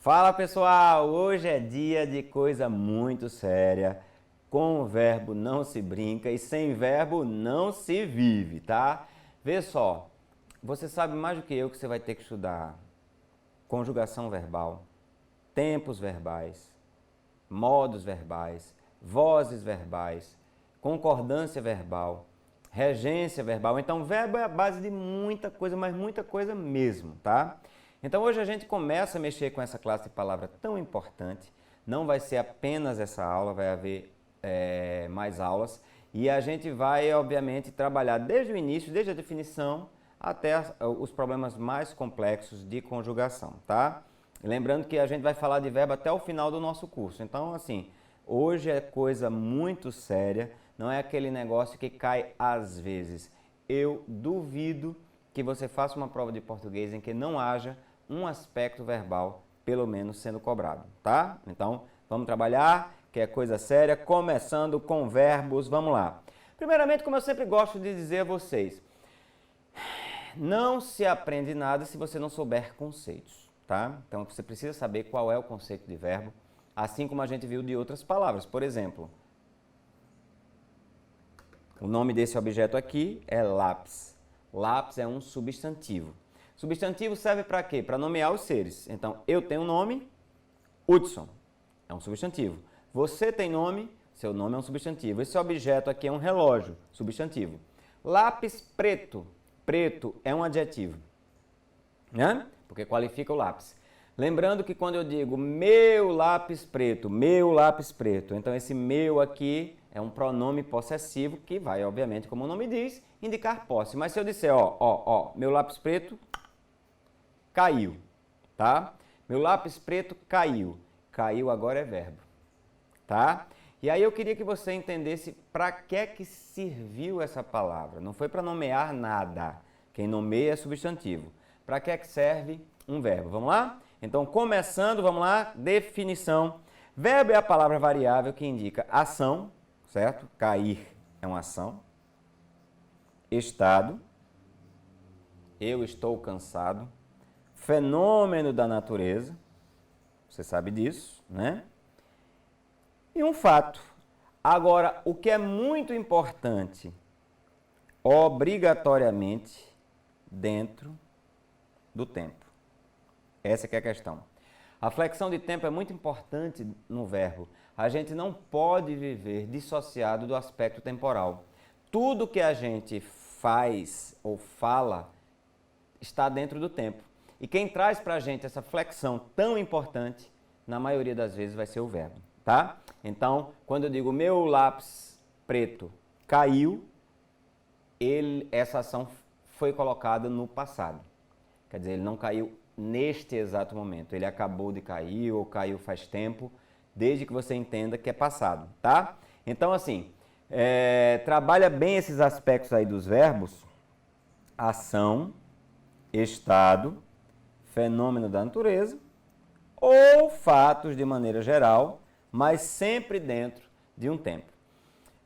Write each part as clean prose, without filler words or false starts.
Fala pessoal, hoje é dia de coisa muito séria. Com o verbo não se brinca e sem verbo não se vive, tá? Vê só, você sabe mais do que eu que você vai ter que estudar conjugação verbal, tempos verbais, modos verbais, vozes verbais, concordância verbal, regência verbal. Então, verbo é a base de muita coisa, mas muita coisa mesmo, tá? Então, hoje a gente começa a mexer com essa classe de palavra tão importante. Não vai ser apenas essa aula, vai haver mais aulas. E a gente vai, obviamente, trabalhar desde o início, desde a definição, até os problemas mais complexos de conjugação, tá? Lembrando que a gente vai falar de verbo até o final do nosso curso. Então, assim, hoje é coisa muito séria, não é aquele negócio que cai às vezes. Eu duvido que você faça uma prova de português em que não haja um aspecto verbal, pelo menos, sendo cobrado, tá? Então, vamos trabalhar, que é coisa séria, começando com verbos, vamos lá. Primeiramente, como eu sempre gosto de dizer a vocês, não se aprende nada se você não souber conceitos, tá? Então, você precisa saber qual é o conceito de verbo, assim como a gente viu de outras palavras. Por exemplo, o nome desse objeto aqui é lápis. Lápis é um substantivo. Substantivo serve para quê? Para nomear os seres. Então, eu tenho um nome, Hudson, é um substantivo. Você tem nome, seu nome é um substantivo. Esse objeto aqui é um relógio, substantivo. Lápis preto, preto é um adjetivo, né? Porque qualifica o lápis. Lembrando que quando eu digo meu lápis preto, então esse meu aqui é um pronome possessivo que vai, obviamente, como o nome diz, indicar posse. Mas se eu disser, meu lápis preto caiu, tá? Meu lápis preto caiu. Caiu agora é verbo, tá? E aí eu queria que você entendesse para que serviu essa palavra. Não foi para nomear nada. Quem nomeia é substantivo. Para que serve um verbo? Vamos lá? Então, começando, vamos lá, definição. Verbo é a palavra variável que indica ação, certo? Cair é uma ação. Estado, eu estou cansado. Fenômeno da natureza, você sabe disso, né? E um fato. Agora, o que é muito importante, obrigatoriamente dentro do tempo. Essa que é a questão. A flexão de tempo é muito importante no verbo. A gente não pode viver dissociado do aspecto temporal. Tudo que a gente faz ou fala está dentro do tempo. E quem traz para a gente essa flexão tão importante, na maioria das vezes, vai ser o verbo, tá? Então, quando eu digo meu lápis preto caiu, essa ação foi colocada no passado. Quer dizer, ele não caiu neste exato momento. Ele acabou de cair ou caiu faz tempo, desde que você entenda que é passado, tá? Então, assim, trabalha bem esses aspectos aí dos verbos. Ação, estado, fenômeno da natureza ou fatos de maneira geral, mas sempre dentro de um tempo.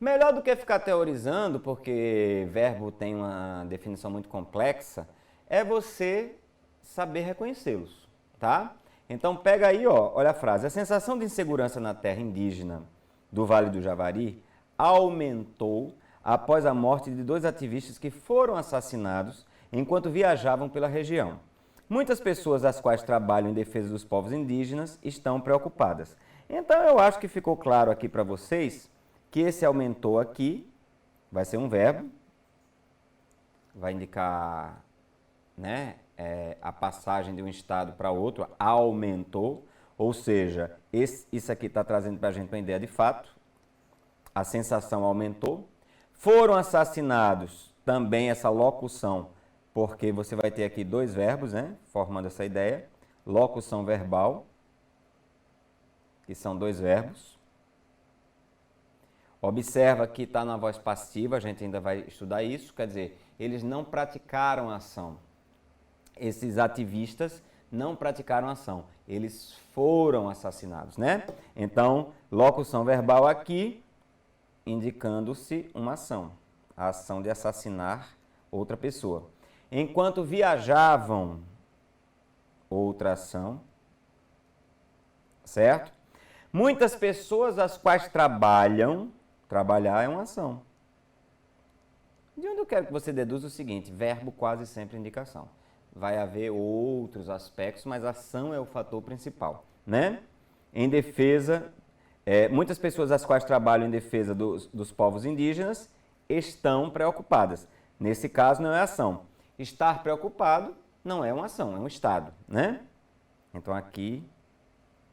Melhor do que ficar teorizando, porque verbo tem uma definição muito complexa, é você saber reconhecê-los, tá? Então pega aí, olha a frase. A sensação de insegurança na terra indígena do Vale do Javari aumentou após a morte de 2 ativistas que foram assassinados enquanto viajavam pela região. Muitas pessoas as quais trabalham em defesa dos povos indígenas estão preocupadas. Então eu acho que ficou claro aqui para vocês que esse aumentou aqui vai ser um verbo, vai indicar, né, a passagem de um estado para outro, aumentou, ou seja, isso aqui está trazendo para a gente uma ideia de fato, a sensação aumentou. Foram assassinados, também essa locução, porque você vai ter aqui 2 verbos, né, formando essa ideia, locução verbal, que são 2 verbos. Observa que está na voz passiva, a gente ainda vai estudar isso, quer dizer, eles não praticaram a ação. Esses ativistas não praticaram a ação, eles foram assassinados, né? Então, locução verbal aqui, indicando-se uma ação, a ação de assassinar outra pessoa. Enquanto viajavam, outra ação, certo? Muitas pessoas as quais trabalham, trabalhar é uma ação. De onde eu quero que você deduza o seguinte, verbo quase sempre indicação. Vai haver outros aspectos, mas ação é o fator principal, né? Em defesa, muitas pessoas as quais trabalham em defesa dos povos indígenas estão preocupadas. Nesse caso não é ação. Estar preocupado não é uma ação, é um estado, né? Então aqui,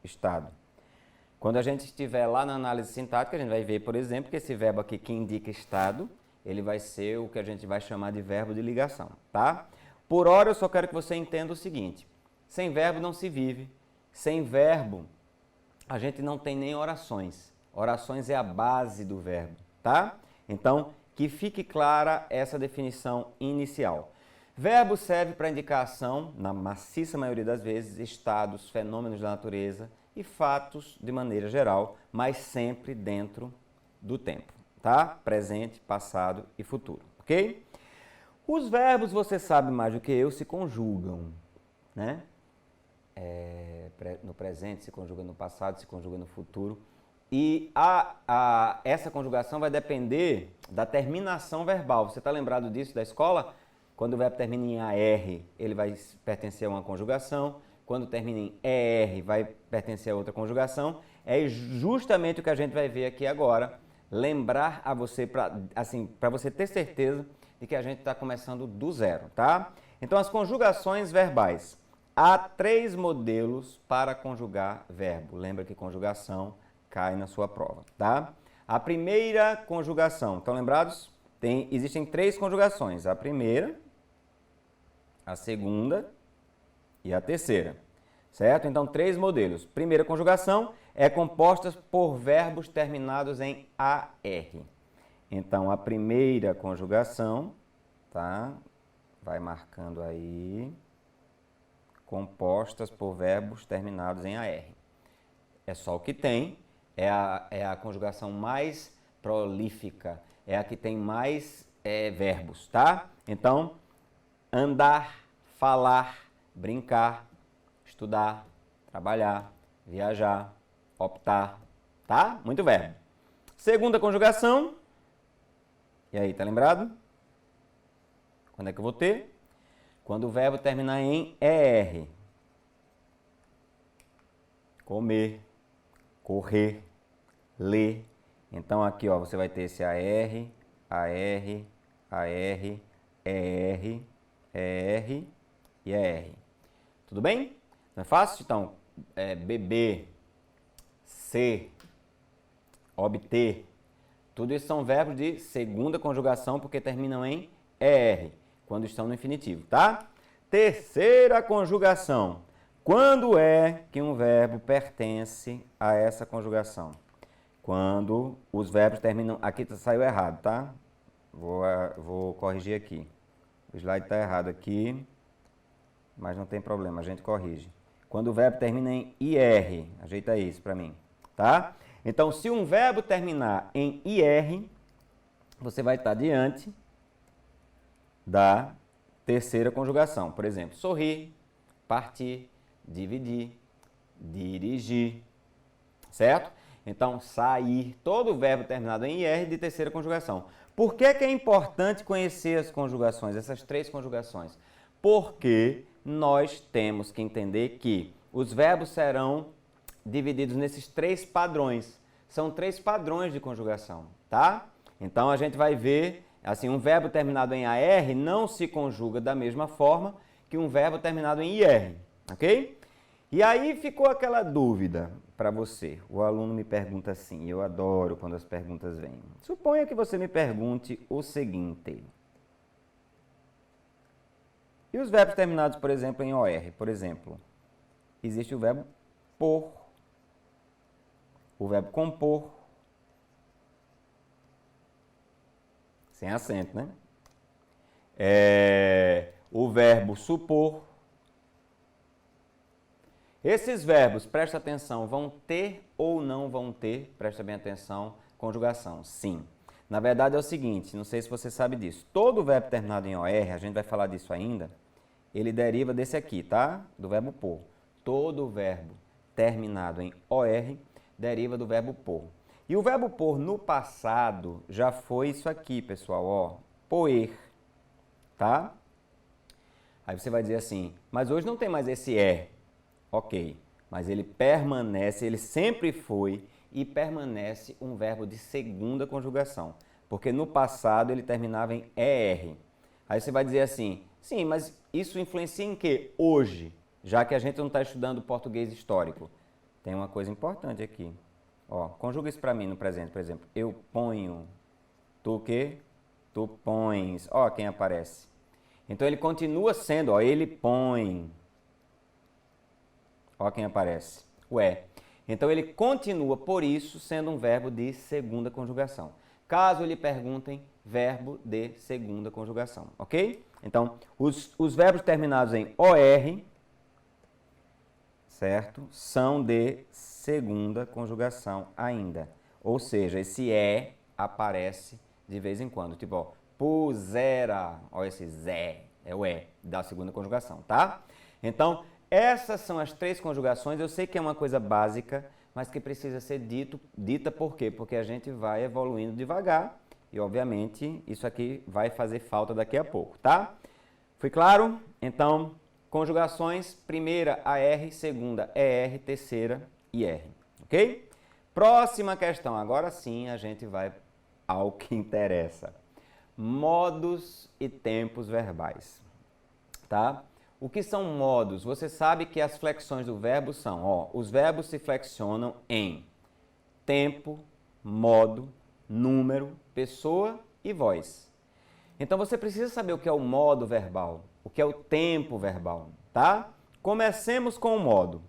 estado. Quando a gente estiver lá na análise sintática, a gente vai ver, por exemplo, que esse verbo aqui que indica estado, ele vai ser o que a gente vai chamar de verbo de ligação, tá? Por hora, eu só quero que você entenda o seguinte, sem verbo não se vive, sem verbo a gente não tem nem orações. Orações é a base do verbo, tá? Então, que fique clara essa definição inicial. Verbo serve para indicar ação, na maciça maioria das vezes, estados, fenômenos da natureza e fatos de maneira geral, mas sempre dentro do tempo, tá? Presente, passado e futuro, ok? Os verbos, você sabe mais do que eu, se conjugam, né? No presente, se conjuga no passado, se conjuga no futuro. E essa conjugação vai depender da terminação verbal. Você está lembrado disso da escola? Quando o verbo termina em AR, ele vai pertencer a uma conjugação. Quando termina em ER, vai pertencer a outra conjugação. É justamente o que a gente vai ver aqui agora. Lembrar a você, para você ter certeza de que a gente está começando do zero, tá? Então, as conjugações verbais. Há 3 modelos para conjugar verbo. Lembra que conjugação cai na sua prova, tá? A primeira conjugação, estão lembrados? Existem 3 conjugações. A primeira, a segunda e a terceira, certo? Então, 3 modelos. Primeira conjugação é composta por verbos terminados em AR. Então, a primeira conjugação, tá? Vai marcando aí, compostas por verbos terminados em AR. É só o que tem, é a conjugação mais prolífica, é a que tem mais verbos, tá? Então, andar, falar, brincar, estudar, trabalhar, viajar, optar, tá? Muito verbo. Segunda conjugação, e aí, tá lembrado? Quando é que eu vou ter? Quando o verbo terminar em ER. Comer, correr, ler. Então aqui, ó, você vai ter esse AR, AR, AR, ER, ER e ER. Tudo bem? Não é fácil? Então, beber, ser, obter. Tudo isso são verbos de segunda conjugação porque terminam em ER, quando estão no infinitivo, tá? Terceira conjugação. Quando é que um verbo pertence a essa conjugação? Quando os verbos terminam... Aqui saiu errado, tá? Vou corrigir aqui. O slide está errado aqui, mas não tem problema, a gente corrige. Quando o verbo termina em IR, ajeita isso para mim, tá? Então, se um verbo terminar em IR, você vai estar diante da terceira conjugação. Por exemplo, sorrir, partir, dividir, dirigir, certo? Então, sair, todo verbo terminado em IR de terceira conjugação. Por que é importante conhecer as conjugações, essas 3 conjugações? Porque nós temos que entender que os verbos serão divididos nesses 3 padrões. São 3 padrões de conjugação, tá? Então, a gente vai ver, assim, um verbo terminado em AR não se conjuga da mesma forma que um verbo terminado em IR, ok? E aí ficou aquela dúvida para você. O aluno me pergunta assim, eu adoro quando as perguntas vêm. Suponha que você me pergunte o seguinte. E os verbos terminados, por exemplo, em OR? Por exemplo, existe o verbo por, o verbo compor, sem acento, né? O verbo supor. Esses verbos, presta atenção, vão ter ou não vão ter, presta bem atenção, conjugação? Sim. Na verdade é o seguinte, não sei se você sabe disso, todo verbo terminado em OR, a gente vai falar disso ainda, ele deriva desse aqui, tá? Do verbo por. Todo verbo terminado em OR deriva do verbo pôr. E o verbo pôr no passado já foi isso aqui, pessoal, ó, poer, tá? Aí você vai dizer assim, mas hoje não tem mais esse é. Ok, mas ele permanece, ele sempre foi e permanece um verbo de segunda conjugação. Porque no passado ele terminava em ER. Aí você vai dizer assim, sim, mas isso influencia em quê? Hoje, já que a gente não está estudando português histórico. Tem uma coisa importante aqui. Ó, conjuga isso para mim no presente, por exemplo. Eu ponho, tu o quê? Tu pões. Ó quem aparece. Então ele continua sendo, ó, ele põe. Ó quem aparece. O é. Então ele continua, por isso, sendo um verbo de segunda conjugação. Caso lhe perguntem, verbo de segunda conjugação, ok? Então, os verbos terminados em OR, certo? São de segunda conjugação ainda. Ou seja, esse é aparece de vez em quando. Tipo, ó, pusera. Ó, esse zé é o é da segunda conjugação, tá? Então, essas são as três conjugações. Eu sei que é uma coisa básica, mas que precisa ser dita por quê? Porque a gente vai evoluindo devagar e, obviamente, isso aqui vai fazer falta daqui a pouco, tá? Foi claro? Então, conjugações, primeira AR, segunda ER, terceira IR, ok? Próxima questão, agora sim a gente vai ao que interessa. Modos e tempos verbais, tá? O que são modos? Você sabe que as flexões do verbo são, ó, os verbos se flexionam em tempo, modo, número, pessoa e voz. Então você precisa saber o que é o modo verbal, o que é o tempo verbal, tá? Comecemos com o modo.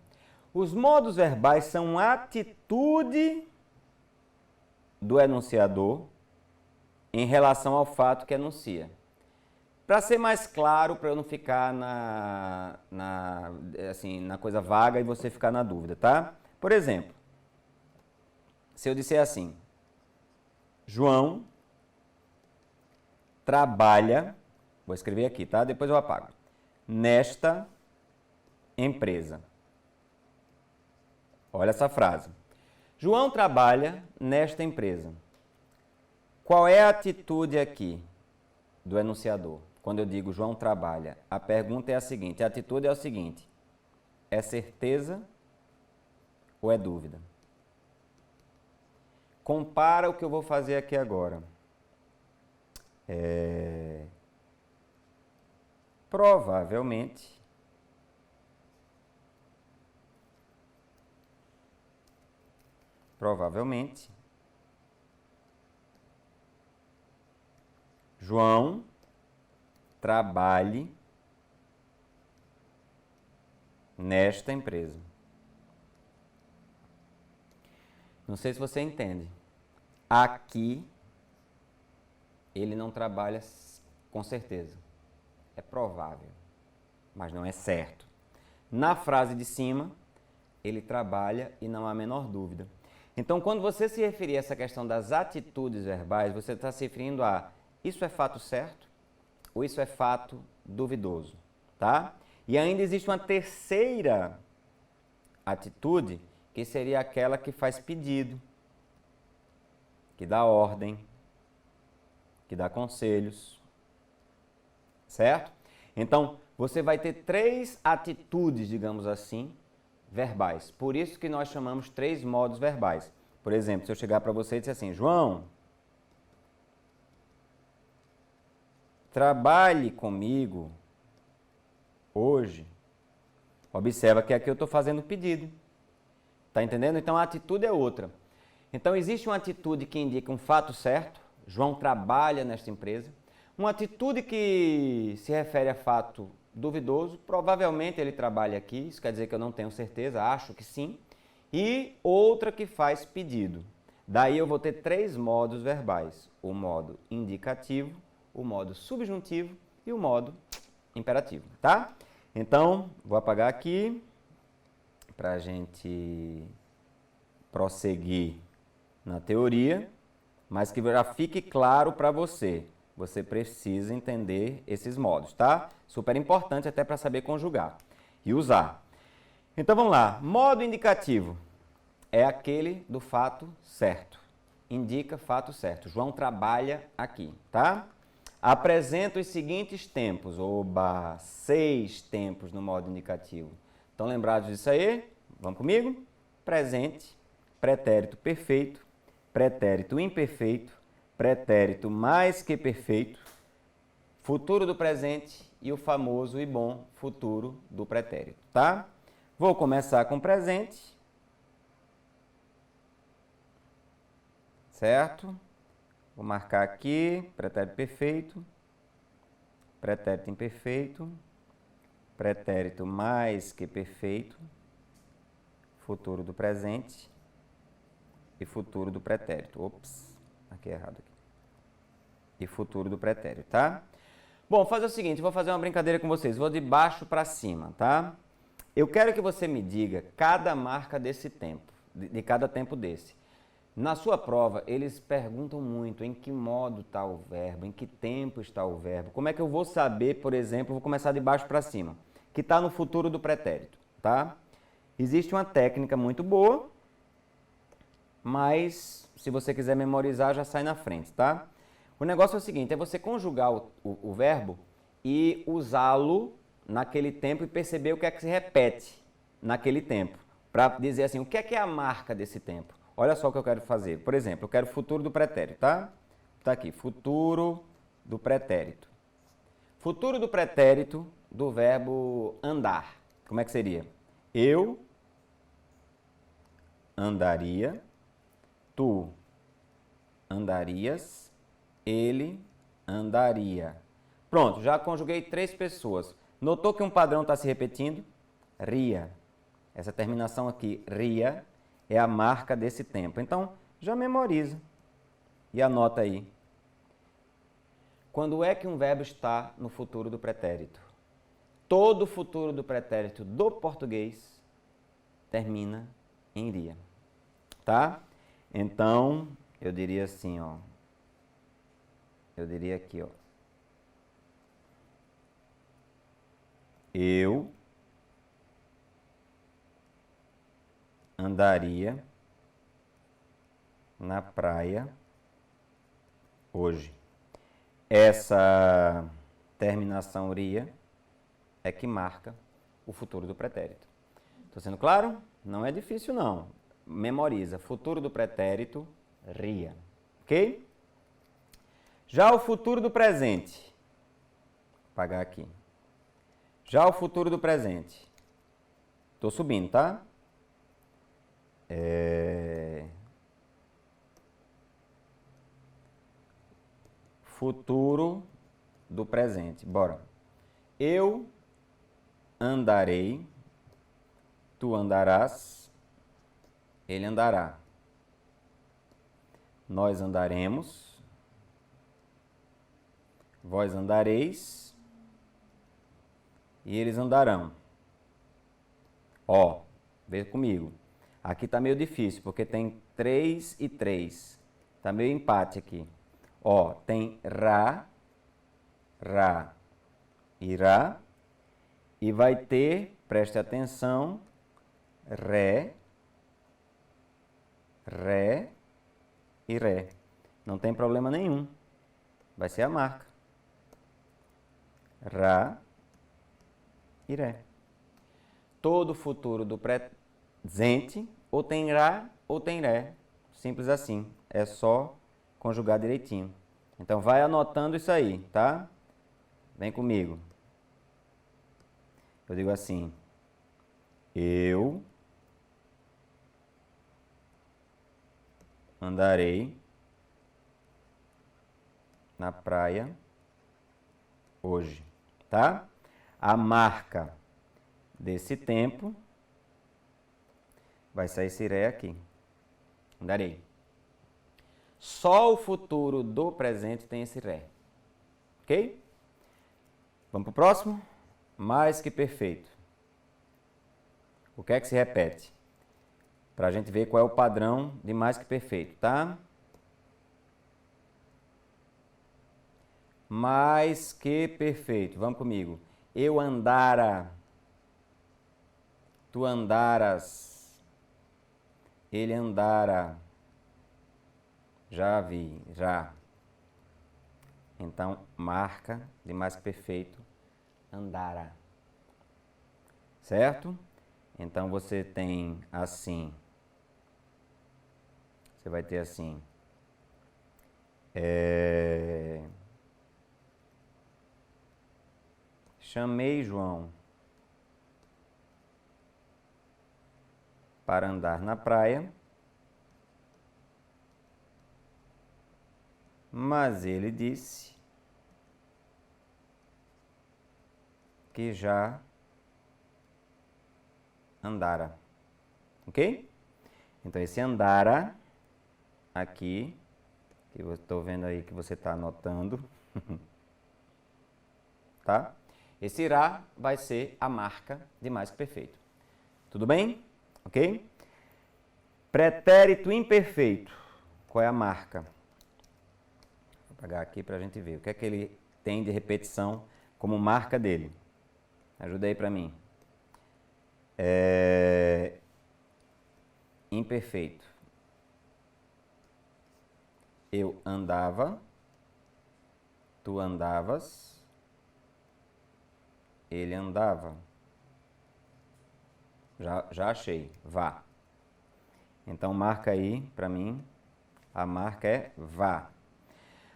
Os modos verbais são atitude do enunciador em relação ao fato que enuncia. Para ser mais claro, para eu não ficar na coisa vaga e você ficar na dúvida, tá? Por exemplo, se eu disser assim, João trabalha, vou escrever aqui, tá? Depois eu apago, nesta empresa. Olha essa frase. João trabalha nesta empresa. Qual é a atitude aqui do enunciador? Quando eu digo João trabalha, a pergunta é a seguinte, a atitude é o seguinte, é certeza ou é dúvida? Compara o que eu vou fazer aqui agora. Provavelmente, João trabalhe nesta empresa. Não sei se você entende. Aqui, ele não trabalha com certeza. É provável, mas não é certo. Na frase de cima, ele trabalha e não há a menor dúvida. Então, quando você se referir a essa questão das atitudes verbais, você está se referindo a isso é fato certo ou isso é fato duvidoso, tá? E ainda existe uma terceira atitude, que seria aquela que faz pedido, que dá ordem, que dá conselhos, certo? Então, você vai ter três atitudes, digamos assim, verbais. Por isso que nós chamamos três modos verbais. Por exemplo, se eu chegar para você e disser assim, João, trabalhe comigo hoje. Observa que aqui eu estou fazendo pedido. Tá entendendo? Então a atitude é outra. Então existe uma atitude que indica um fato certo. João trabalha nesta empresa. Uma atitude que se refere a fato duvidoso. Provavelmente ele trabalha aqui. Isso quer dizer que eu não tenho certeza. Acho que sim. E outra que faz pedido. Daí eu vou ter três modos verbais. O modo indicativo, o modo subjuntivo e o modo imperativo, tá? Então, vou apagar aqui para a gente prosseguir na teoria, mas que já fique claro para você. Você precisa entender esses modos, tá? Super importante até para saber conjugar e usar. Então vamos lá. Modo indicativo é aquele do fato certo. Indica fato certo. João trabalha aqui, tá? Apresenta os seguintes tempos. Oba, 6 tempos no modo indicativo. Estão lembrados disso aí? Vamos comigo? Presente, pretérito perfeito, pretérito imperfeito, pretérito mais que perfeito, futuro do presente e o famoso e bom futuro do pretérito, tá? Vou começar com presente, certo? Vou marcar aqui, pretérito perfeito, pretérito imperfeito, pretérito mais que perfeito, futuro do presente e futuro do pretérito. Ops, aqui é errado. Aqui. E futuro do pretérito, tá? Bom, vou fazer o seguinte, vou fazer uma brincadeira com vocês. Vou de baixo para cima, tá? Eu quero que você me diga cada marca desse tempo, de cada tempo desse. Na sua prova, eles perguntam muito em que modo está o verbo, em que tempo está o verbo. Como é que eu vou saber, por exemplo, vou começar de baixo para cima, que está no futuro do pretérito, tá? Existe uma técnica muito boa, mas se você quiser memorizar, já sai na frente, tá? O negócio é o seguinte, é você conjugar o verbo e usá-lo naquele tempo e perceber o que é que se repete naquele tempo, para dizer assim, o que é a marca desse tempo? Olha só o que eu quero fazer. Por exemplo, eu quero o futuro do pretérito, tá? Tá aqui, futuro do pretérito. Futuro do pretérito do verbo andar. Como é que seria? Eu andaria, tu andarias, ele andaria. Pronto, já conjuguei 3 pessoas. Notou que um padrão está se repetindo? Ria. Essa terminação aqui, ria, é a marca desse tempo. Então, já memoriza e anota aí. Quando é que um verbo está no futuro do pretérito? Todo futuro do pretérito do português termina em iria. Tá? Então, eu diria assim, ó. Eu diria aqui, ó. Eu andaria na praia hoje. Essa terminação ria é que marca o futuro do pretérito. Estou sendo claro? Não é difícil, não. Memoriza. Futuro do pretérito, ria. Ok? Já o futuro do presente. Vou apagar aqui. Já o futuro do presente. Estou subindo, tá? Futuro do presente. Bora. Eu andarei, tu andarás, ele andará. Nós andaremos, vós andareis e eles andarão. Ó, vê comigo. Aqui está meio difícil, porque tem 3 e 3. Está meio empate aqui. Ó, tem ra, irá, e vai ter, preste atenção, ré e ré. Não tem problema nenhum. Vai ser a marca. Rá e ré. Todo futuro do presente ou tem rá ou tem ré. Simples assim. É só conjugar direitinho. Então vai anotando isso aí, tá? Vem comigo. Eu digo assim. Eu andarei na praia hoje, tá? A marca desse tempo vai sair esse ré aqui. Andarei. Só o futuro do presente tem esse ré. Ok? Vamos para o próximo? Mais que perfeito. O que é que se repete? Para a gente ver qual é o padrão de mais que perfeito, tá? Mais que perfeito. Vamos comigo. Eu andara. Tu andaras. Ele andara. Já vi, já. Então, marca de mais perfeito, andara. Certo? Então, você tem assim. Você vai ter assim. Chamei João para andar na praia, mas ele disse que já andara. Ok? Então, esse andara aqui, que eu estou vendo aí que você está anotando, tá? Esse irá vai ser a marca de mais que perfeito. Tudo bem? Ok? Pretérito imperfeito. Qual é a marca? Vou pegar aqui para a gente ver. O que é que ele tem de repetição como marca dele? Ajuda aí para mim. Imperfeito. Eu andava. Tu andavas. Ele andava. Já achei. Vá. Então, marca aí para mim. A marca é vá.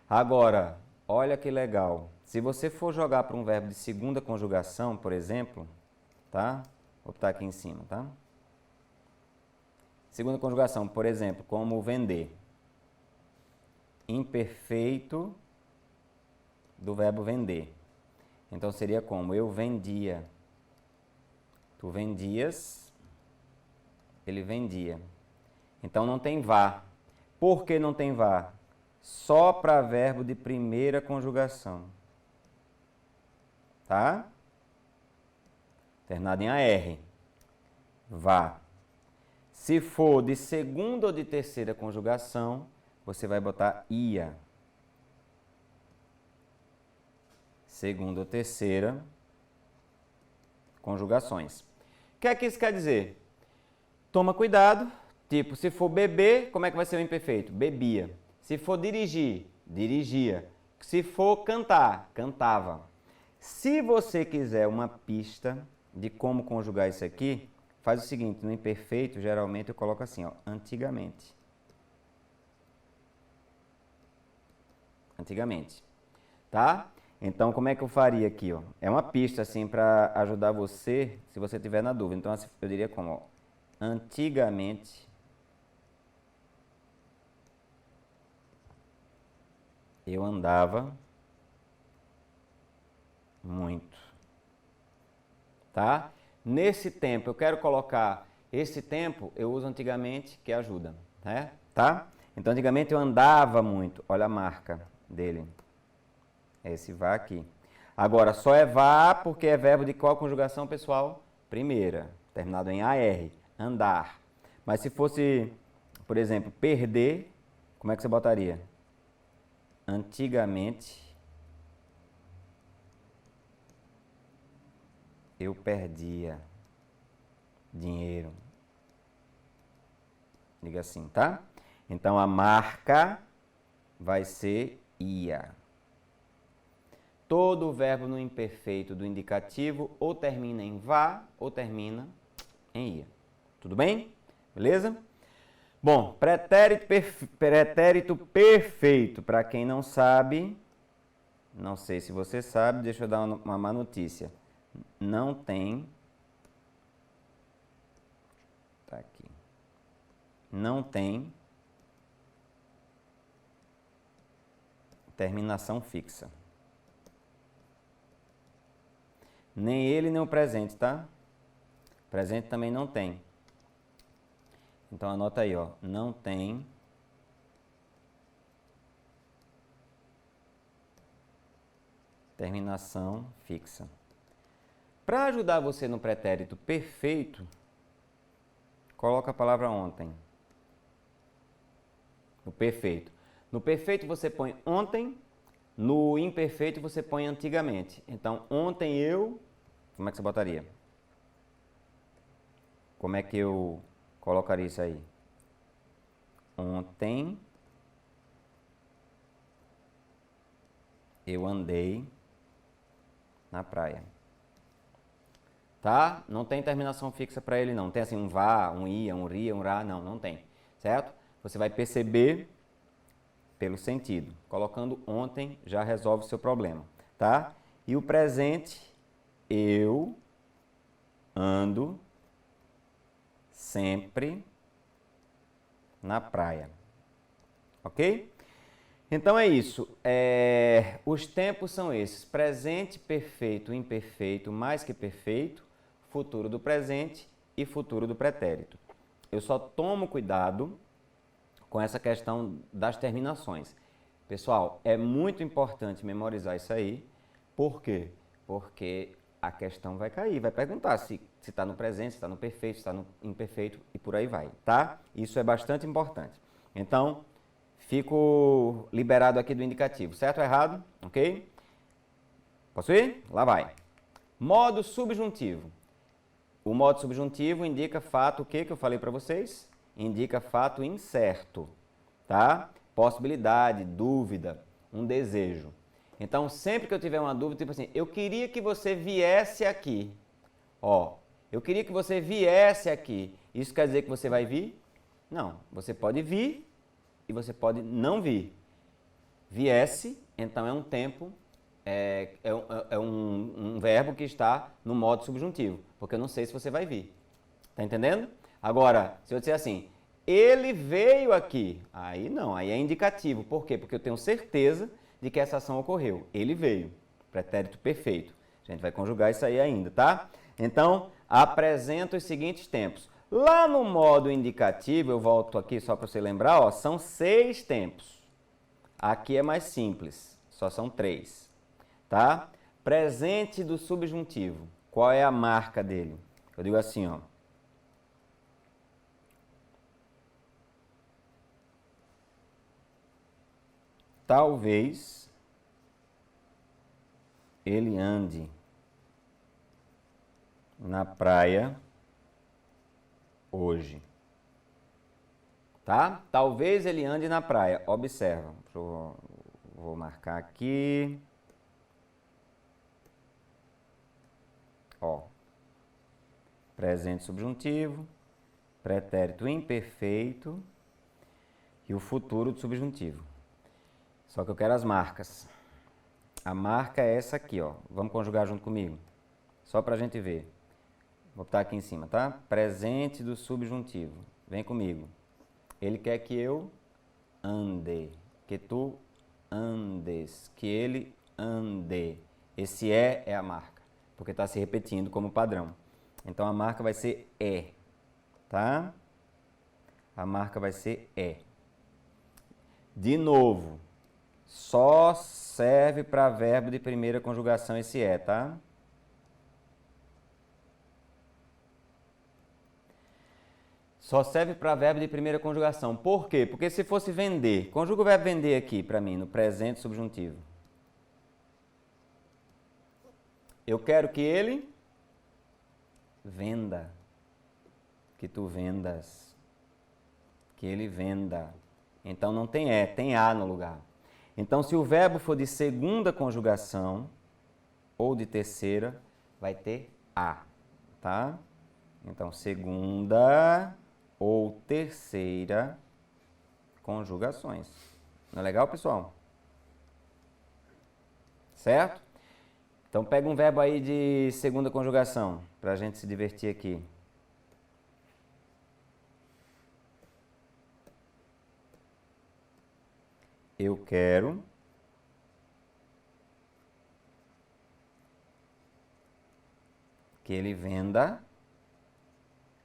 Agora, olha que legal. Se você for jogar para um verbo de segunda conjugação, por exemplo, tá? Vou botar aqui em cima, tá? Segunda conjugação, por exemplo, como vender. Imperfeito do verbo vender. Então, seria como? Eu vendia. Tu vendias. Ele vendia. Então, não tem vá. Por que não tem vá? Só para verbo de primeira conjugação. Tá? Terminado em AR. Vá. Se for de segunda ou de terceira conjugação, você vai botar ia. Segunda ou terceira conjugações. O que é que isso quer dizer? Toma cuidado. Tipo, se for beber, como é que vai ser o imperfeito? Bebia. Se for dirigir, dirigia. Se for cantar, cantava. Se você quiser uma pista de como conjugar isso aqui, faz o seguinte, no imperfeito, geralmente eu coloco assim, ó, antigamente. Antigamente. Tá? Então, como é que eu faria aqui, ó? É uma pista, assim, para ajudar você, se você tiver na dúvida. Então, eu diria como, ó, antigamente, eu andava muito. Tá? Nesse tempo, eu quero colocar esse tempo, eu uso antigamente, que ajuda, né? Tá? Então, antigamente eu andava muito. Olha a marca dele. Esse vá aqui. Agora, só é vá porque é verbo de qual conjugação, pessoal? Primeira, terminado em AR, andar. Mas se fosse, por exemplo, perder, como é que você botaria? Antigamente, eu perdia dinheiro. Diga assim, tá? Então, a marca vai ser ia. Todo verbo no imperfeito do indicativo ou termina em vá ou termina em ia. Tudo bem? Beleza? Bom, pretérito perfeito, para quem não sabe, não sei se você sabe, deixa eu dar uma má notícia. Não tem. Tá aqui. Não tem terminação fixa. Nem ele, nem o presente, tá? Presente também não tem. Então, anota aí, ó. Não tem terminação fixa. Para ajudar você no pretérito perfeito, coloca a palavra ontem. No perfeito. No perfeito você põe ontem, no imperfeito você põe antigamente. Então, ontem eu... Como é que você botaria? Como é que eu colocaria isso aí? Ontem eu andei na praia. Tá? Não tem terminação fixa para ele, não. Tem assim um vá, um ia, um ria, um rá. Não, não tem. Certo? Você vai perceber pelo sentido. Colocando ontem já resolve o seu problema. Tá? E o presente, eu ando sempre na praia. Ok? Então é isso. Os tempos são esses: presente, perfeito, imperfeito, mais que perfeito, futuro do presente e futuro do pretérito. Eu só tomo cuidado com essa questão das terminações. Pessoal, é muito importante memorizar isso aí. Por quê? Porque a questão vai cair, vai perguntar se está no presente, se está no perfeito, se está no imperfeito e por aí vai, tá? Isso é bastante importante. Então, fico liberado aqui do indicativo, certo ou errado? Ok? Posso ir? Lá vai. Modo subjuntivo. O modo subjuntivo indica fato, o que eu falei para vocês? Indica fato incerto, tá? Possibilidade, dúvida, um desejo. Então, sempre que eu tiver uma dúvida, tipo assim, eu queria que você viesse aqui. Ó, eu queria que você viesse aqui. Isso quer dizer que você vai vir? Não, você pode vir e você pode não vir. Viesse, então é um tempo, um verbo que está no modo subjuntivo, porque eu não sei se você vai vir. Tá entendendo? Agora, se eu disser assim, ele veio aqui, aí não, aí é indicativo. Por quê? Porque eu tenho certeza de que essa ação ocorreu. Ele veio, pretérito perfeito. A gente vai conjugar isso aí ainda, tá? Então, apresenta os seguintes tempos. Lá no modo indicativo, eu volto aqui só para você lembrar, ó, são 6 tempos. Aqui é mais simples, só são 3, tá? Presente do subjuntivo, qual é a marca dele? Eu digo assim, ó. Talvez ele ande na praia hoje. Tá? Talvez ele ande na praia. Observa. Vou marcar aqui. Ó. Presente subjuntivo, pretérito imperfeito e o futuro do subjuntivo. Só que eu quero as marcas. A marca é essa aqui, ó. Vamos conjugar junto comigo. Só pra gente ver. Vou botar aqui em cima, tá? Presente do subjuntivo. Vem comigo. Ele quer que eu ande, que tu andes, que ele ande. Esse é a marca, porque está se repetindo como padrão. Então a marca vai ser tá? A marca vai ser De novo, só serve para verbo de primeira conjugação esse tá? Só serve para verbo de primeira conjugação. Por quê? Porque se fosse vender, conjuga o verbo vender aqui para mim, no presente subjuntivo. Eu quero que ele venda. Que tu vendas. Que ele venda. Então não tem tem a no lugar. Então se o verbo for de segunda conjugação ou de terceira, vai ter a, tá? Então segunda ou terceira conjugações. Não é legal, pessoal? Certo? Então pega um verbo aí de segunda conjugação, para a gente se divertir aqui. Eu quero que ele venda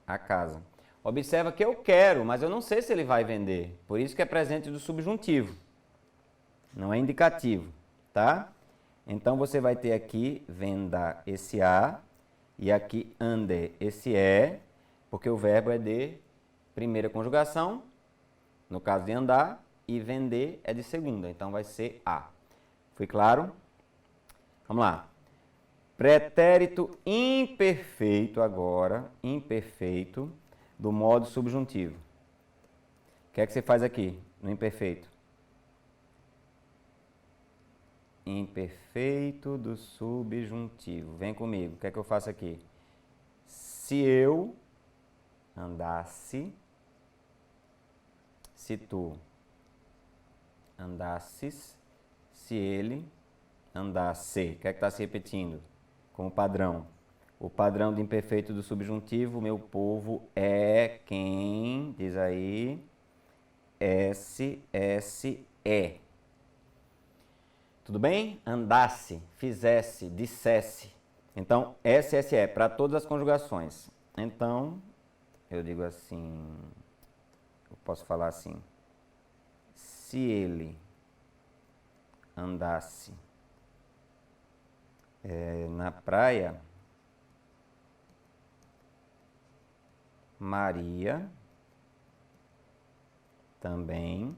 a casa. Observa que eu quero, mas eu não sei se ele vai vender. Por isso que é presente do subjuntivo. Não é indicativo, tá? Então você vai ter aqui venda esse a e aqui ande esse porque o verbo é de primeira conjugação, no caso de andar, e vender é de segunda, então vai ser a. Foi claro? Vamos lá. Pretérito imperfeito agora, imperfeito, do modo subjuntivo. O que é que você faz aqui, no imperfeito? Imperfeito do subjuntivo. Vem comigo, o que é que eu faço aqui? Se eu andasse, se tu andasses, se ele andasse. O que é que está se repetindo? Como padrão. O padrão de imperfeito do subjuntivo, meu povo, é quem, diz aí, S, S, E. Tudo bem? Andasse, fizesse, dissesse. Então, S, S, E, para todas as conjugações. Então, eu digo assim, eu posso falar assim, se ele andasse na praia, Maria também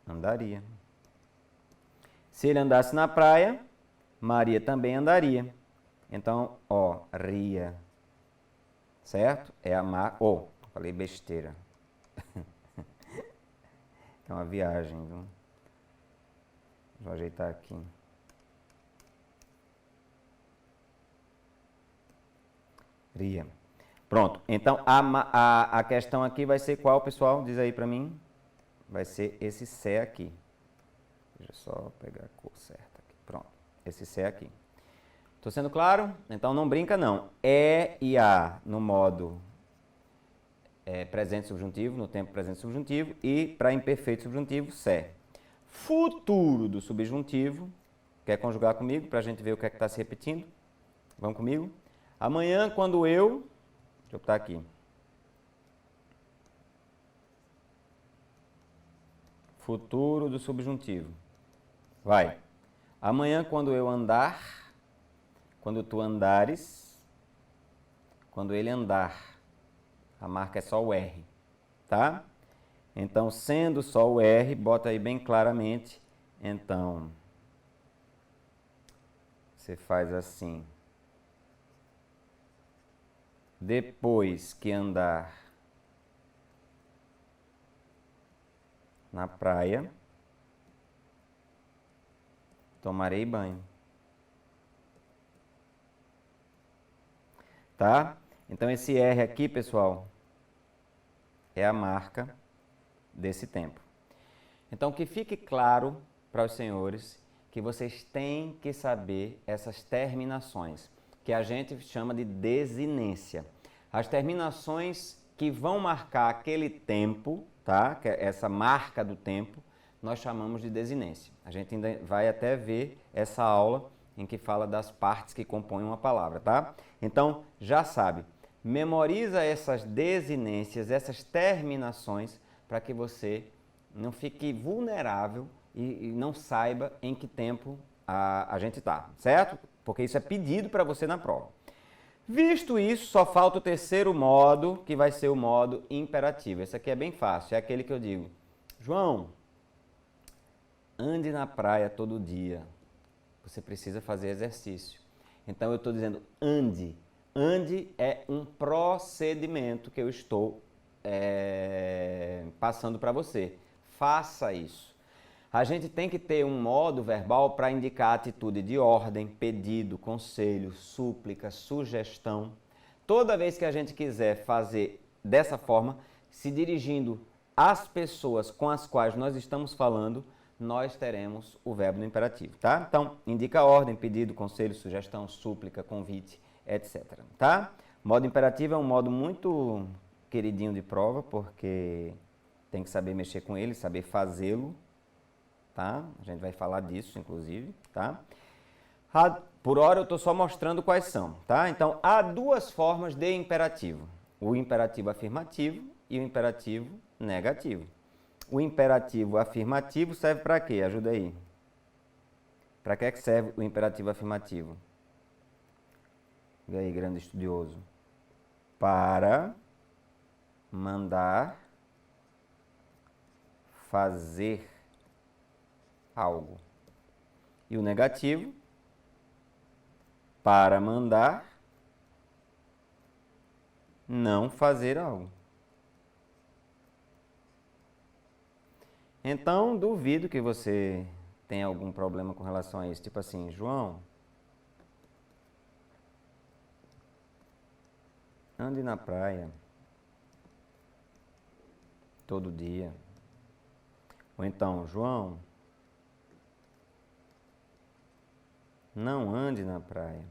andaria. Se ele andasse na praia, Maria também andaria. Então, ó, ria. Certo? É amar. Oh, falei besteira. É uma viagem, viu? Vou ajeitar aqui. Ria. Pronto. Então, a questão aqui vai ser qual, pessoal? Diz aí pra mim. Vai ser esse C aqui. Deixa eu só pegar a cor certa aqui. Pronto. Esse C aqui. Tô sendo claro? Então, não brinca, não. E e A no modo presente subjuntivo, no tempo presente subjuntivo. E para imperfeito subjuntivo, C. Futuro do subjuntivo. Quer conjugar comigo para a gente ver o que é que está se repetindo? Vamos comigo? Amanhã, quando eu... Deixa eu botar aqui. Futuro do subjuntivo. Vai. Amanhã, quando eu andar, quando tu andares, quando ele andar. A marca é só o R, tá? Então, sendo só o R, bota aí bem claramente. Então, você faz assim. Depois que andar na praia, tomarei banho. Tá? Então, esse R aqui, pessoal, é a marca desse tempo. Então, que fique claro para os senhores que vocês têm que saber essas terminações, que a gente chama de desinência. As terminações que vão marcar aquele tempo, tá? Que é essa marca do tempo, nós chamamos de desinência. A gente ainda vai até ver essa aula em que fala das partes que compõem uma palavra, tá? Então, já sabe, memoriza essas desinências, essas terminações, para que você não fique vulnerável e não saiba em que tempo a gente está, certo? Porque isso é pedido para você na prova. Visto isso, só falta o terceiro modo, que vai ser o modo imperativo. Esse aqui é bem fácil, é aquele que eu digo, João, ande na praia todo dia. Você precisa fazer exercício. Então eu estou dizendo ande. Ande é um procedimento que eu estou passando para você. Faça isso. A gente tem que ter um modo verbal para indicar atitude de ordem, pedido, conselho, súplica, sugestão. Toda vez que a gente quiser fazer dessa forma, se dirigindo às pessoas com as quais nós estamos falando, nós teremos o verbo no imperativo, tá? Então, indica ordem, pedido, conselho, sugestão, súplica, convite, etc, tá? Modo imperativo é um modo muito queridinho de prova, porque tem que saber mexer com ele, saber fazê-lo, tá? A gente vai falar disso, inclusive, tá? Por hora eu estou só mostrando quais são, tá? Então, há duas formas de imperativo. O imperativo afirmativo e o imperativo negativo. O imperativo afirmativo serve para quê? Ajuda aí. Para que serve o imperativo afirmativo? E aí, grande estudioso? Para mandar fazer algo. E o negativo para mandar, não fazer algo. Então, duvido que você tenha algum problema com relação a isso. Tipo assim, João, ande na praia todo dia. Ou então, João, não ande na praia.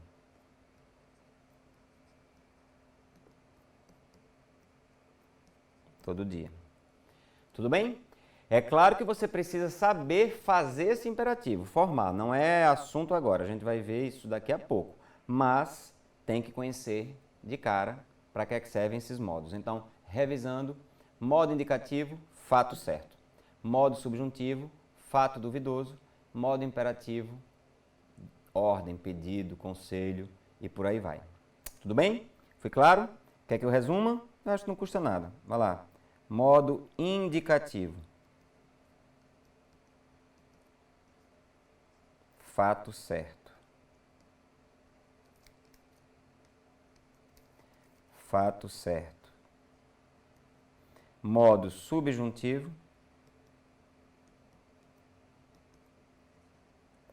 Todo dia. Tudo bem? É claro que você precisa saber fazer esse imperativo, formar. Não é assunto agora, a gente vai ver isso daqui a pouco. Mas tem que conhecer de cara para que é que servem esses modos. Então, revisando, modo indicativo, fato certo. Modo subjuntivo, fato duvidoso. Modo imperativo, ordem, pedido, conselho e por aí vai. Tudo bem? Foi claro? Quer que eu resuma? Eu acho que não custa nada. Vai lá. Modo indicativo. Fato certo. Fato certo. Modo subjuntivo.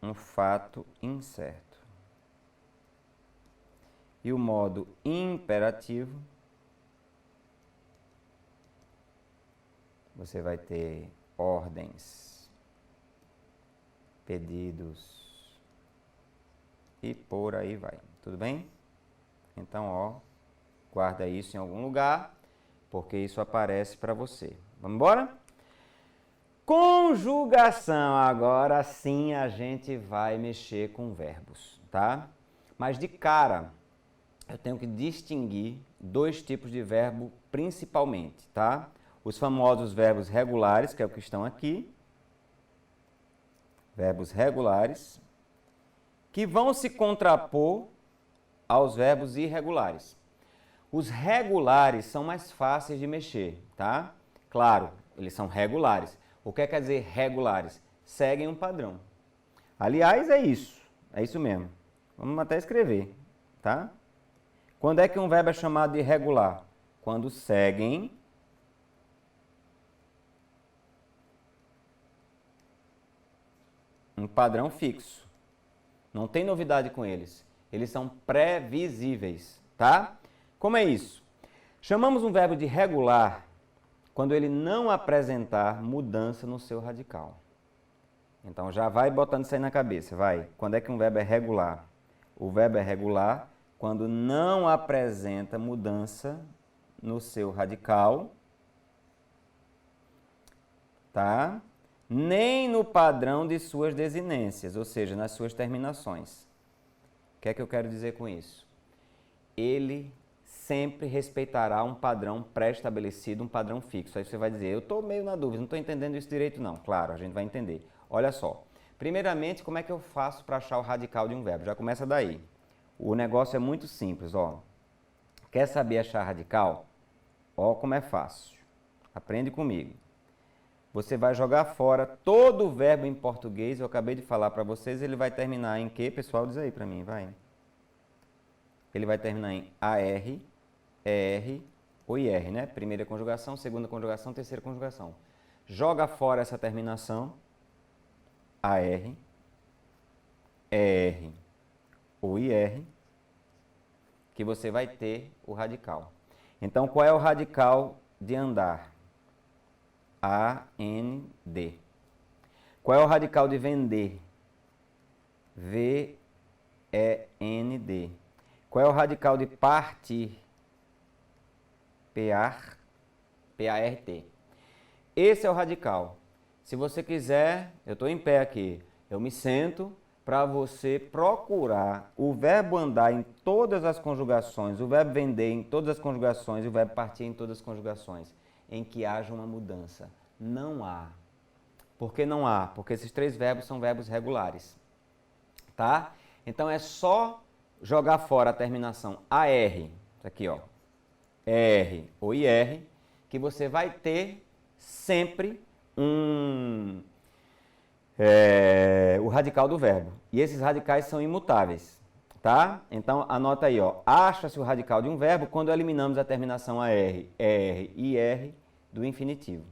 Um fato incerto. E o modo imperativo, você vai ter ordens, pedidos e por aí vai. Tudo bem? Então, ó, guarda isso em algum lugar, porque isso aparece para você. Vamos embora? Conjugação. Agora sim a gente vai mexer com verbos, tá? Mas de cara, eu tenho que distinguir dois tipos de verbo principalmente, tá? Os famosos verbos regulares, que é o que estão aqui. Verbos regulares, que vão se contrapor aos verbos irregulares. Os regulares são mais fáceis de mexer, tá? Claro, eles são regulares. O que quer dizer regulares? Seguem um padrão. Aliás, é isso mesmo. Vamos até escrever, tá? Quando é que um verbo é chamado de regular? Quando seguem um padrão fixo. Não tem novidade com eles. Eles são previsíveis, tá? Como é isso? Chamamos um verbo de regular quando ele não apresentar mudança no seu radical. Então já vai botando isso aí na cabeça, vai. Quando é que um verbo é regular? O verbo é regular quando não apresenta mudança no seu radical, tá? Nem no padrão de suas desinências, ou seja, nas suas terminações. O que é que eu quero dizer com isso? Ele sempre respeitará um padrão pré-estabelecido, um padrão fixo. Aí você vai dizer, eu estou meio na dúvida, não estou entendendo isso direito não. Claro, a gente vai entender. Olha só, primeiramente, como é que eu faço para achar o radical de um verbo? Já começa daí. O negócio é muito simples, ó. Quer saber achar radical? Ó como é fácil. Aprende comigo. Você vai jogar fora todo o verbo em português, eu acabei de falar para vocês, ele vai terminar em quê? Pessoal, diz aí para mim, vai. Ele vai terminar em AR, ER ou IR, né? Primeira conjugação, segunda conjugação, terceira conjugação. Joga fora essa terminação, AR, ER ou IR, que você vai ter o radical. Então, qual é o radical de andar? A-N-D. Qual é o radical de vender? V-E-N-D. Qual é o radical de partir? P-A-R, P-A-R-T. Esse é o radical. Se você quiser, eu estou em pé aqui, eu me sento para você procurar o verbo andar em todas as conjugações, o verbo vender em todas as conjugações e o verbo partir em todas as conjugações, em que haja uma mudança. Não há. Por que não há? Porque esses três verbos são verbos regulares. Tá? Então é só jogar fora a terminação AR, isso aqui ó, R ou IR, que você vai ter sempre o radical do verbo. E esses radicais são imutáveis. Tá? Então, anota aí, ó. Acha-se o radical de um verbo quando eliminamos a terminação AR, ER e IR do infinitivo.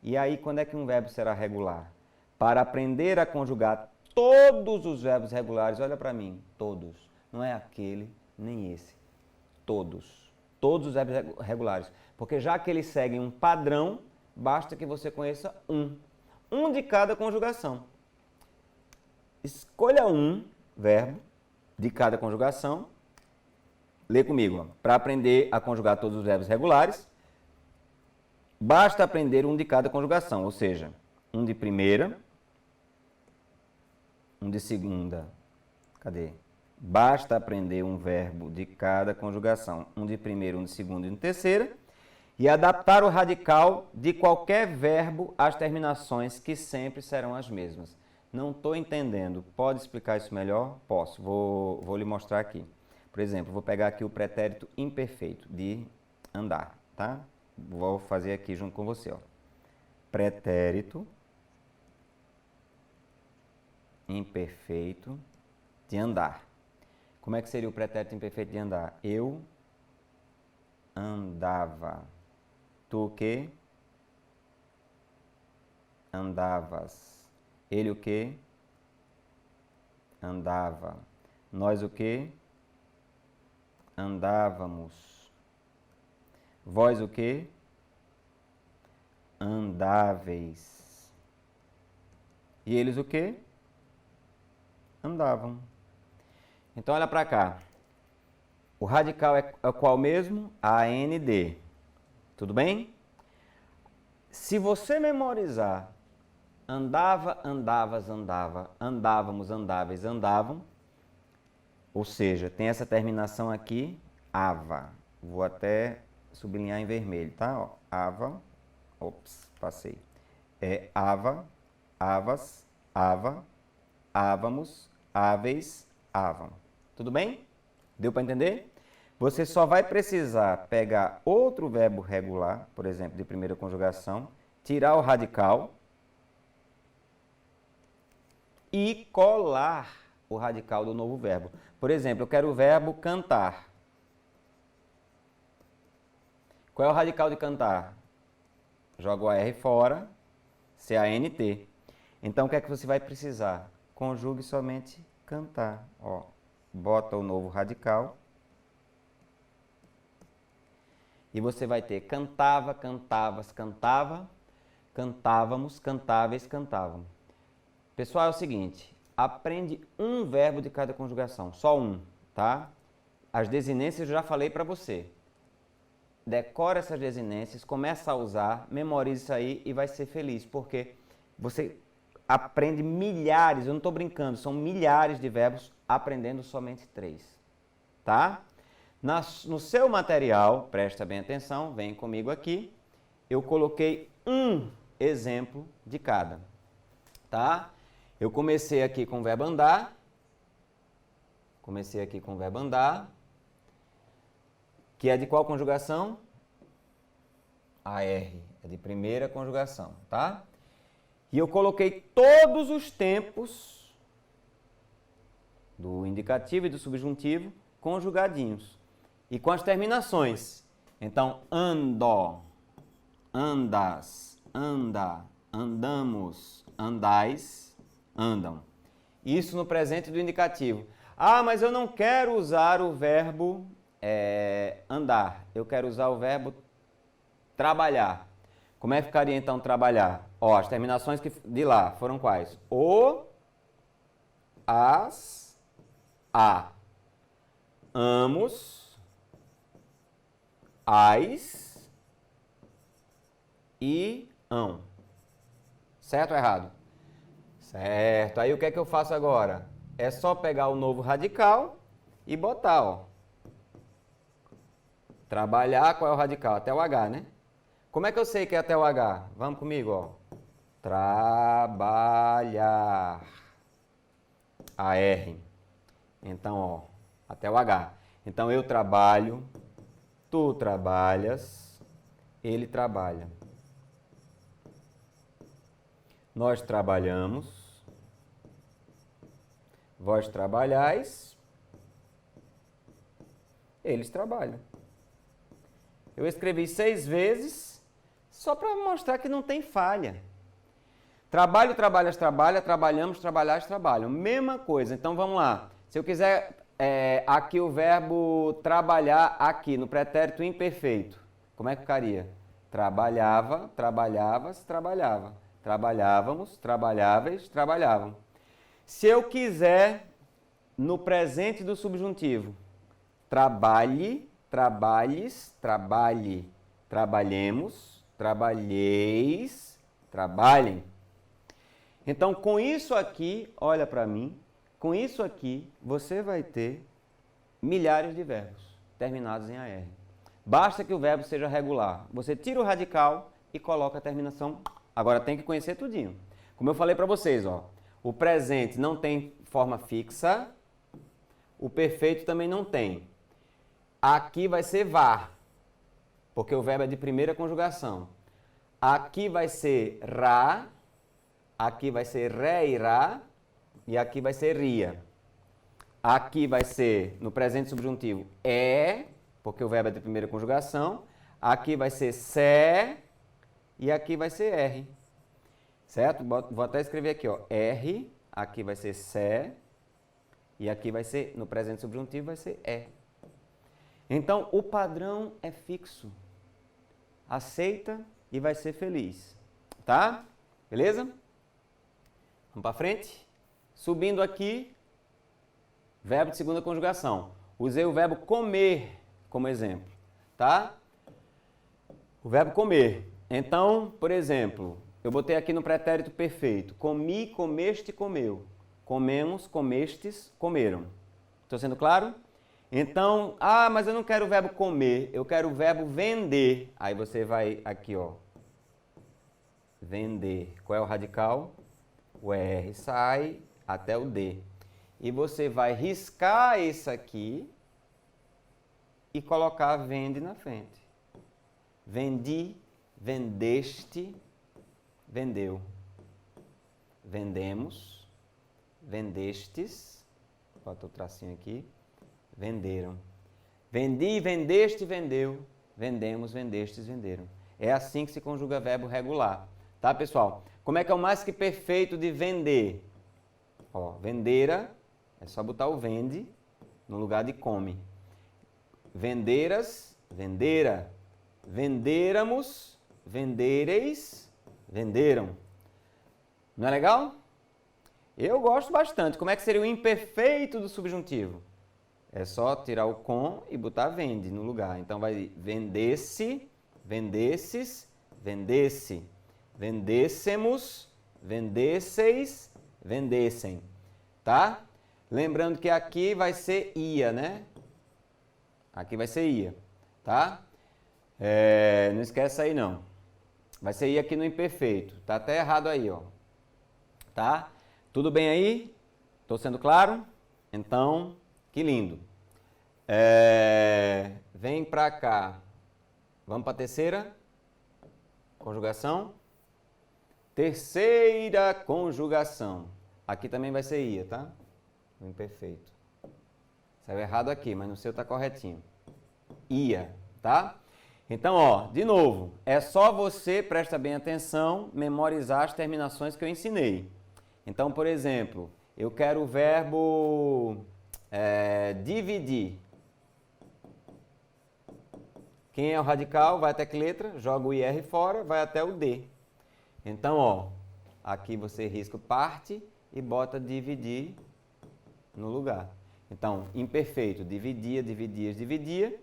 E aí, quando é que um verbo será regular? Para aprender a conjugar todos os verbos regulares, olha para mim, todos. Não é aquele, nem esse. Todos. Todos os verbos regulares. Porque já que eles seguem um padrão, basta que você conheça um. Um de cada conjugação. Escolha um verbo de cada conjugação. Lê comigo. Para aprender a conjugar todos os verbos regulares, basta aprender um de cada conjugação, ou seja, um de primeira, um de segunda. Cadê? Basta aprender um verbo de cada conjugação, um de primeira, um de segunda e um de terceira, e adaptar o radical de qualquer verbo às terminações que sempre serão as mesmas. Não estou entendendo. Pode explicar isso melhor? Posso. Vou lhe mostrar aqui. Por exemplo, vou pegar aqui o pretérito imperfeito de andar, tá? Vou fazer aqui junto com você, ó. Pretérito imperfeito de andar. Como é que seria o pretérito imperfeito de andar? Eu andava. Tu o quê? Andavas. Ele o quê? Andava. Nós o quê? Andávamos. Vós o quê? Andáveis. E eles o quê? Andavam. Então, olha para cá. O radical é qual mesmo? AND. Tudo bem? Se você memorizar andava, andavas, andava, andávamos, andáveis, andavam, ou seja, tem essa terminação aqui, ava. Vou até sublinhar em vermelho, tá? Ó, ava, ops, passei. É ava, avas, ava, ávamos, áveis, avam. Tudo bem? Deu para entender? Você só vai precisar pegar outro verbo regular, por exemplo, de primeira conjugação, tirar o radical e colar o radical do novo verbo. Por exemplo, eu quero o verbo cantar. Qual é o radical de cantar? Joga o AR fora, CANT. Então, o que é que você vai precisar? Conjugue somente cantar. Ó, bota o novo radical. E você vai ter cantava, cantavas, cantava, cantávamos, cantáveis, cantavam. Pessoal, é o seguinte, aprende um verbo de cada conjugação, só um, tá? As desinências eu já falei para você. Decora essas desinências, começa a usar, memorize isso aí e vai ser feliz, porque você aprende milhares, eu não estou brincando, são milhares de verbos aprendendo somente 3, tá? No seu material, presta bem atenção, vem comigo aqui, eu coloquei um exemplo de cada, tá? Eu comecei aqui com o verbo andar, que é de qual conjugação? AR, é de primeira conjugação, tá? E eu coloquei todos os tempos do indicativo e do subjuntivo conjugadinhos. E com as terminações. Então, ando, andas, anda, andamos, andais, andam. Isso no presente do indicativo. Ah, mas eu não quero usar o verbo andar. Eu quero usar o verbo trabalhar. Como é que ficaria então trabalhar? Ó, as terminações de lá foram quais? O, as, a. Amos, as e ão. Certo ou errado? Certo. Aí o que é que eu faço agora? É só pegar o novo radical e botar, ó. Trabalhar, qual é o radical? Até o H, né? Como é que eu sei que é até o H? Vamos comigo, ó. Trabalhar. AR. Então, ó, até o H. Então, eu trabalho, tu trabalhas, ele trabalha. Nós trabalhamos, vós trabalhais, Eles trabalham. Eu escrevi 6 vezes só para mostrar que não tem falha. Trabalho, trabalhas, trabalha, trabalhamos, trabalhais, trabalham. Mesma coisa. Então vamos lá. Se eu quiser aqui o verbo trabalhar aqui no pretérito imperfeito, como é que ficaria? Trabalhava, trabalhavas, trabalhava. Trabalhávamos, trabalháveis, trabalhavam. Se eu quiser no presente do subjuntivo, trabalhe, trabalhes, trabalhe, trabalhemos, trabalheis, trabalhem. Então, com isso aqui, olha para mim, com isso aqui, você vai ter milhares de verbos terminados em AR. Basta que o verbo seja regular. Você tira o radical e coloca a terminação. Agora tem que conhecer tudinho. Como eu falei para vocês, ó, o presente não tem forma fixa, o perfeito também não tem. Aqui vai ser var, porque o verbo é de primeira conjugação. Aqui vai ser ra, aqui vai ser reirá e aqui vai ser ria. Aqui vai ser, no presente subjuntivo, porque o verbo é de primeira conjugação. Aqui vai ser se e aqui vai ser r. Certo? Vou até escrever aqui, ó, r, aqui vai ser se e aqui vai ser, no presente subjuntivo, vai ser e. Então, o padrão é fixo. Aceita e vai ser feliz. Tá? Beleza? Vamos para frente? Subindo aqui, verbo de segunda conjugação. Usei o verbo comer como exemplo. Tá? O verbo comer. Então, por exemplo, eu botei aqui no pretérito perfeito. Comi, comeste, comeu. Comemos, comestes, comeram. Estou sendo claro? Então, mas eu não quero o verbo comer, eu quero o verbo vender. Aí você vai aqui, ó. Vender. Qual é o radical? O R sai até o D. E você vai riscar isso aqui e colocar vende na frente. Vendi, vendeste, vendeu. Vendemos, vendestes. Bota o tracinho aqui. Venderam. Vendi, vendeste, vendeu. Vendemos, vendestes, venderam. É assim que se conjuga verbo regular. Tá, pessoal? Como é que é o mais que perfeito de vender? Ó, vendera, é só botar o vende no lugar de come. Venderas, vendera. Venderamos, vendereis, venderam. Não é legal? Eu gosto bastante. Como é que seria o imperfeito do subjuntivo? É só tirar o com e botar vende no lugar. Então vai vendesse, vendesses, vendesse. Vendêssemos, vendesseis, vendessem. Tá? Lembrando que aqui vai ser ia, né? Aqui vai ser ia. Tá? Não esquece aí não. Vai ser ia aqui no imperfeito. Tá até errado aí, ó. Tá? Tudo bem aí? Tô sendo claro? Então, que lindo. Vem pra cá. Vamos para a terceira conjugação. Terceira conjugação. Aqui também vai ser ia, tá? O imperfeito. Saiu errado aqui, mas no seu tá corretinho. Ia, tá? Então, ó, de novo, é só você, presta bem atenção, memorizar as terminações que eu ensinei. Então, por exemplo, eu quero o verbo dividir. Quem é o radical? Vai até que letra? Joga o IR fora, vai até o D. Então, ó, aqui você risca parte e bota dividir no lugar. Então, imperfeito, dividia, dividias, dividia,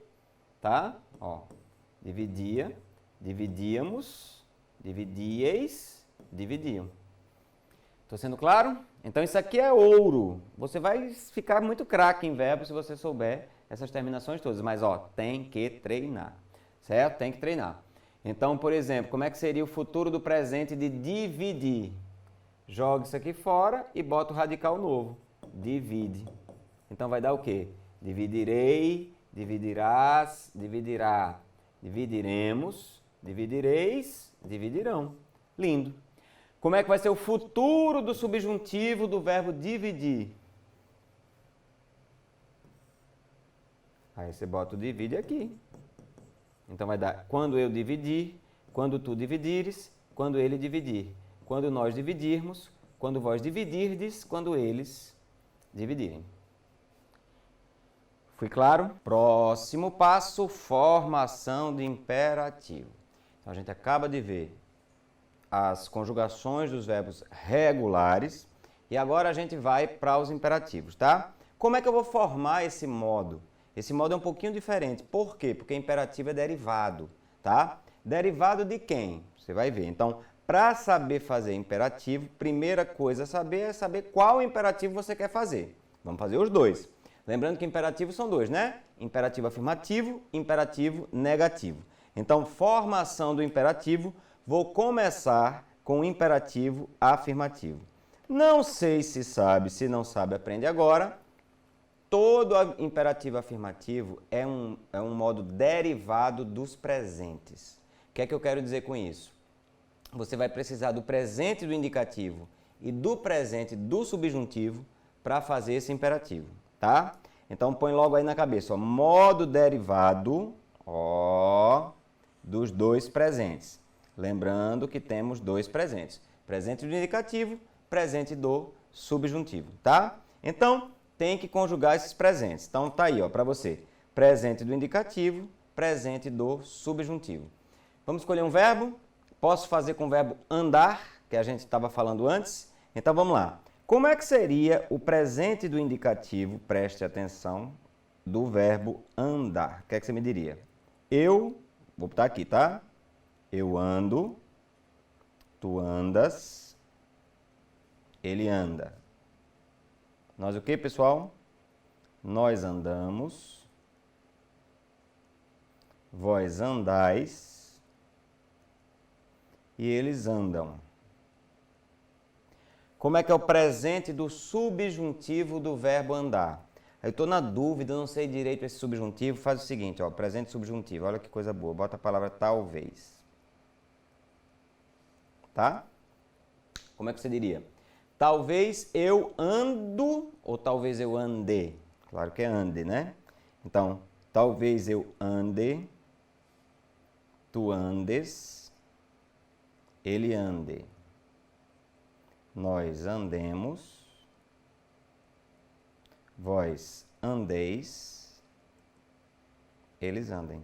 tá? Ó, dividia, dividíamos, dividieis, dividiam. Tô sendo claro? Então, isso aqui é ouro. Você vai ficar muito craque em verbo se você souber essas terminações todas. Mas, ó, tem que treinar, certo? Tem que treinar. Então, por exemplo, como é que seria o futuro do presente de dividir? Joga isso aqui fora e bota o radical novo. Divide. Então, vai dar o quê? Dividirei, dividirás, dividirá. Dividiremos, dividireis, dividirão. Lindo. Como é que vai ser o futuro do subjuntivo do verbo dividir? Aí você bota o divide aqui. Então vai dar quando eu dividir, quando tu dividires, quando ele dividir, quando nós dividirmos, quando vós dividirdes, quando eles dividirem. Fui claro? Próximo passo, formação de imperativo. Então, a gente acaba de ver as conjugações dos verbos regulares e agora a gente vai para os imperativos, tá? Como é que eu vou formar esse modo? Esse modo é um pouquinho diferente. Por quê? Porque imperativo é derivado, tá? Derivado de quem? Você vai ver. Então, para saber fazer imperativo, primeira coisa a saber é saber qual imperativo você quer fazer. Vamos fazer os dois. Lembrando que imperativos são dois, né? Imperativo afirmativo, imperativo negativo. Então, formação do imperativo, vou começar com o imperativo afirmativo. Não sei se sabe, se não sabe, aprende agora. Todo imperativo afirmativo é um modo derivado dos presentes. O que é que eu quero dizer com isso? Você vai precisar do presente do indicativo e do presente do subjuntivo para fazer esse imperativo, tá? Então põe logo aí na cabeça, ó, modo derivado, ó, dos dois presentes. Lembrando que temos dois presentes, presente do indicativo, presente do subjuntivo, tá? Então, tem que conjugar esses presentes. Então, tá aí, ó, para você, presente do indicativo, presente do subjuntivo. Vamos escolher um verbo? Posso fazer com o verbo andar, que a gente estava falando antes? Então, vamos lá. Como é que seria o presente do indicativo, preste atenção, do verbo andar? O que é que você me diria? Eu, vou botar aqui, tá? Eu ando, tu andas, ele anda. Nós o que, pessoal? Nós andamos, vós andais e eles andam. Como é que é o presente do subjuntivo do verbo andar? Eu estou na dúvida, não sei direito esse subjuntivo. Faz o seguinte, ó, presente subjuntivo. Olha que coisa boa. Bota a palavra talvez. Tá? Como é que você diria? Talvez eu ando ou talvez eu ande? Claro que é ande, né? Então, talvez eu ande, tu andes, ele ande. Nós andemos, vós andeis, eles andem.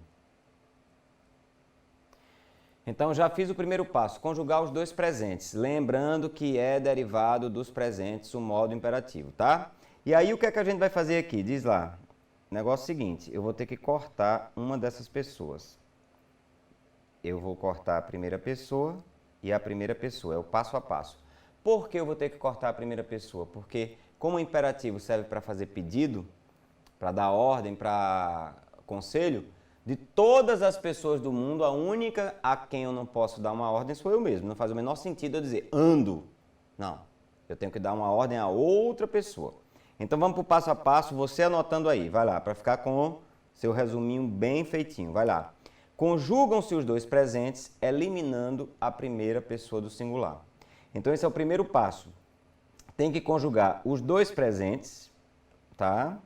Então, já fiz o primeiro passo, conjugar os dois presentes, lembrando que é derivado dos presentes o modo imperativo, tá? E aí, o que é que a gente vai fazer aqui? Diz lá, negócio seguinte, eu vou ter que cortar uma dessas pessoas. Eu vou cortar a primeira pessoa e a primeira pessoa, é o passo a passo. Por que eu vou ter que cortar a primeira pessoa? Porque, como o imperativo serve para fazer pedido, para dar ordem, para conselho, de todas as pessoas do mundo, a única a quem eu não posso dar uma ordem sou eu mesmo. Não faz o menor sentido eu dizer ando. Não, eu tenho que dar uma ordem a outra pessoa. Então vamos para o passo a passo, você anotando aí, vai lá, para ficar com seu resuminho bem feitinho, vai lá. Conjugam-se os dois presentes, eliminando a primeira pessoa do singular. Então esse é o primeiro passo. Tem que conjugar os dois presentes, tá?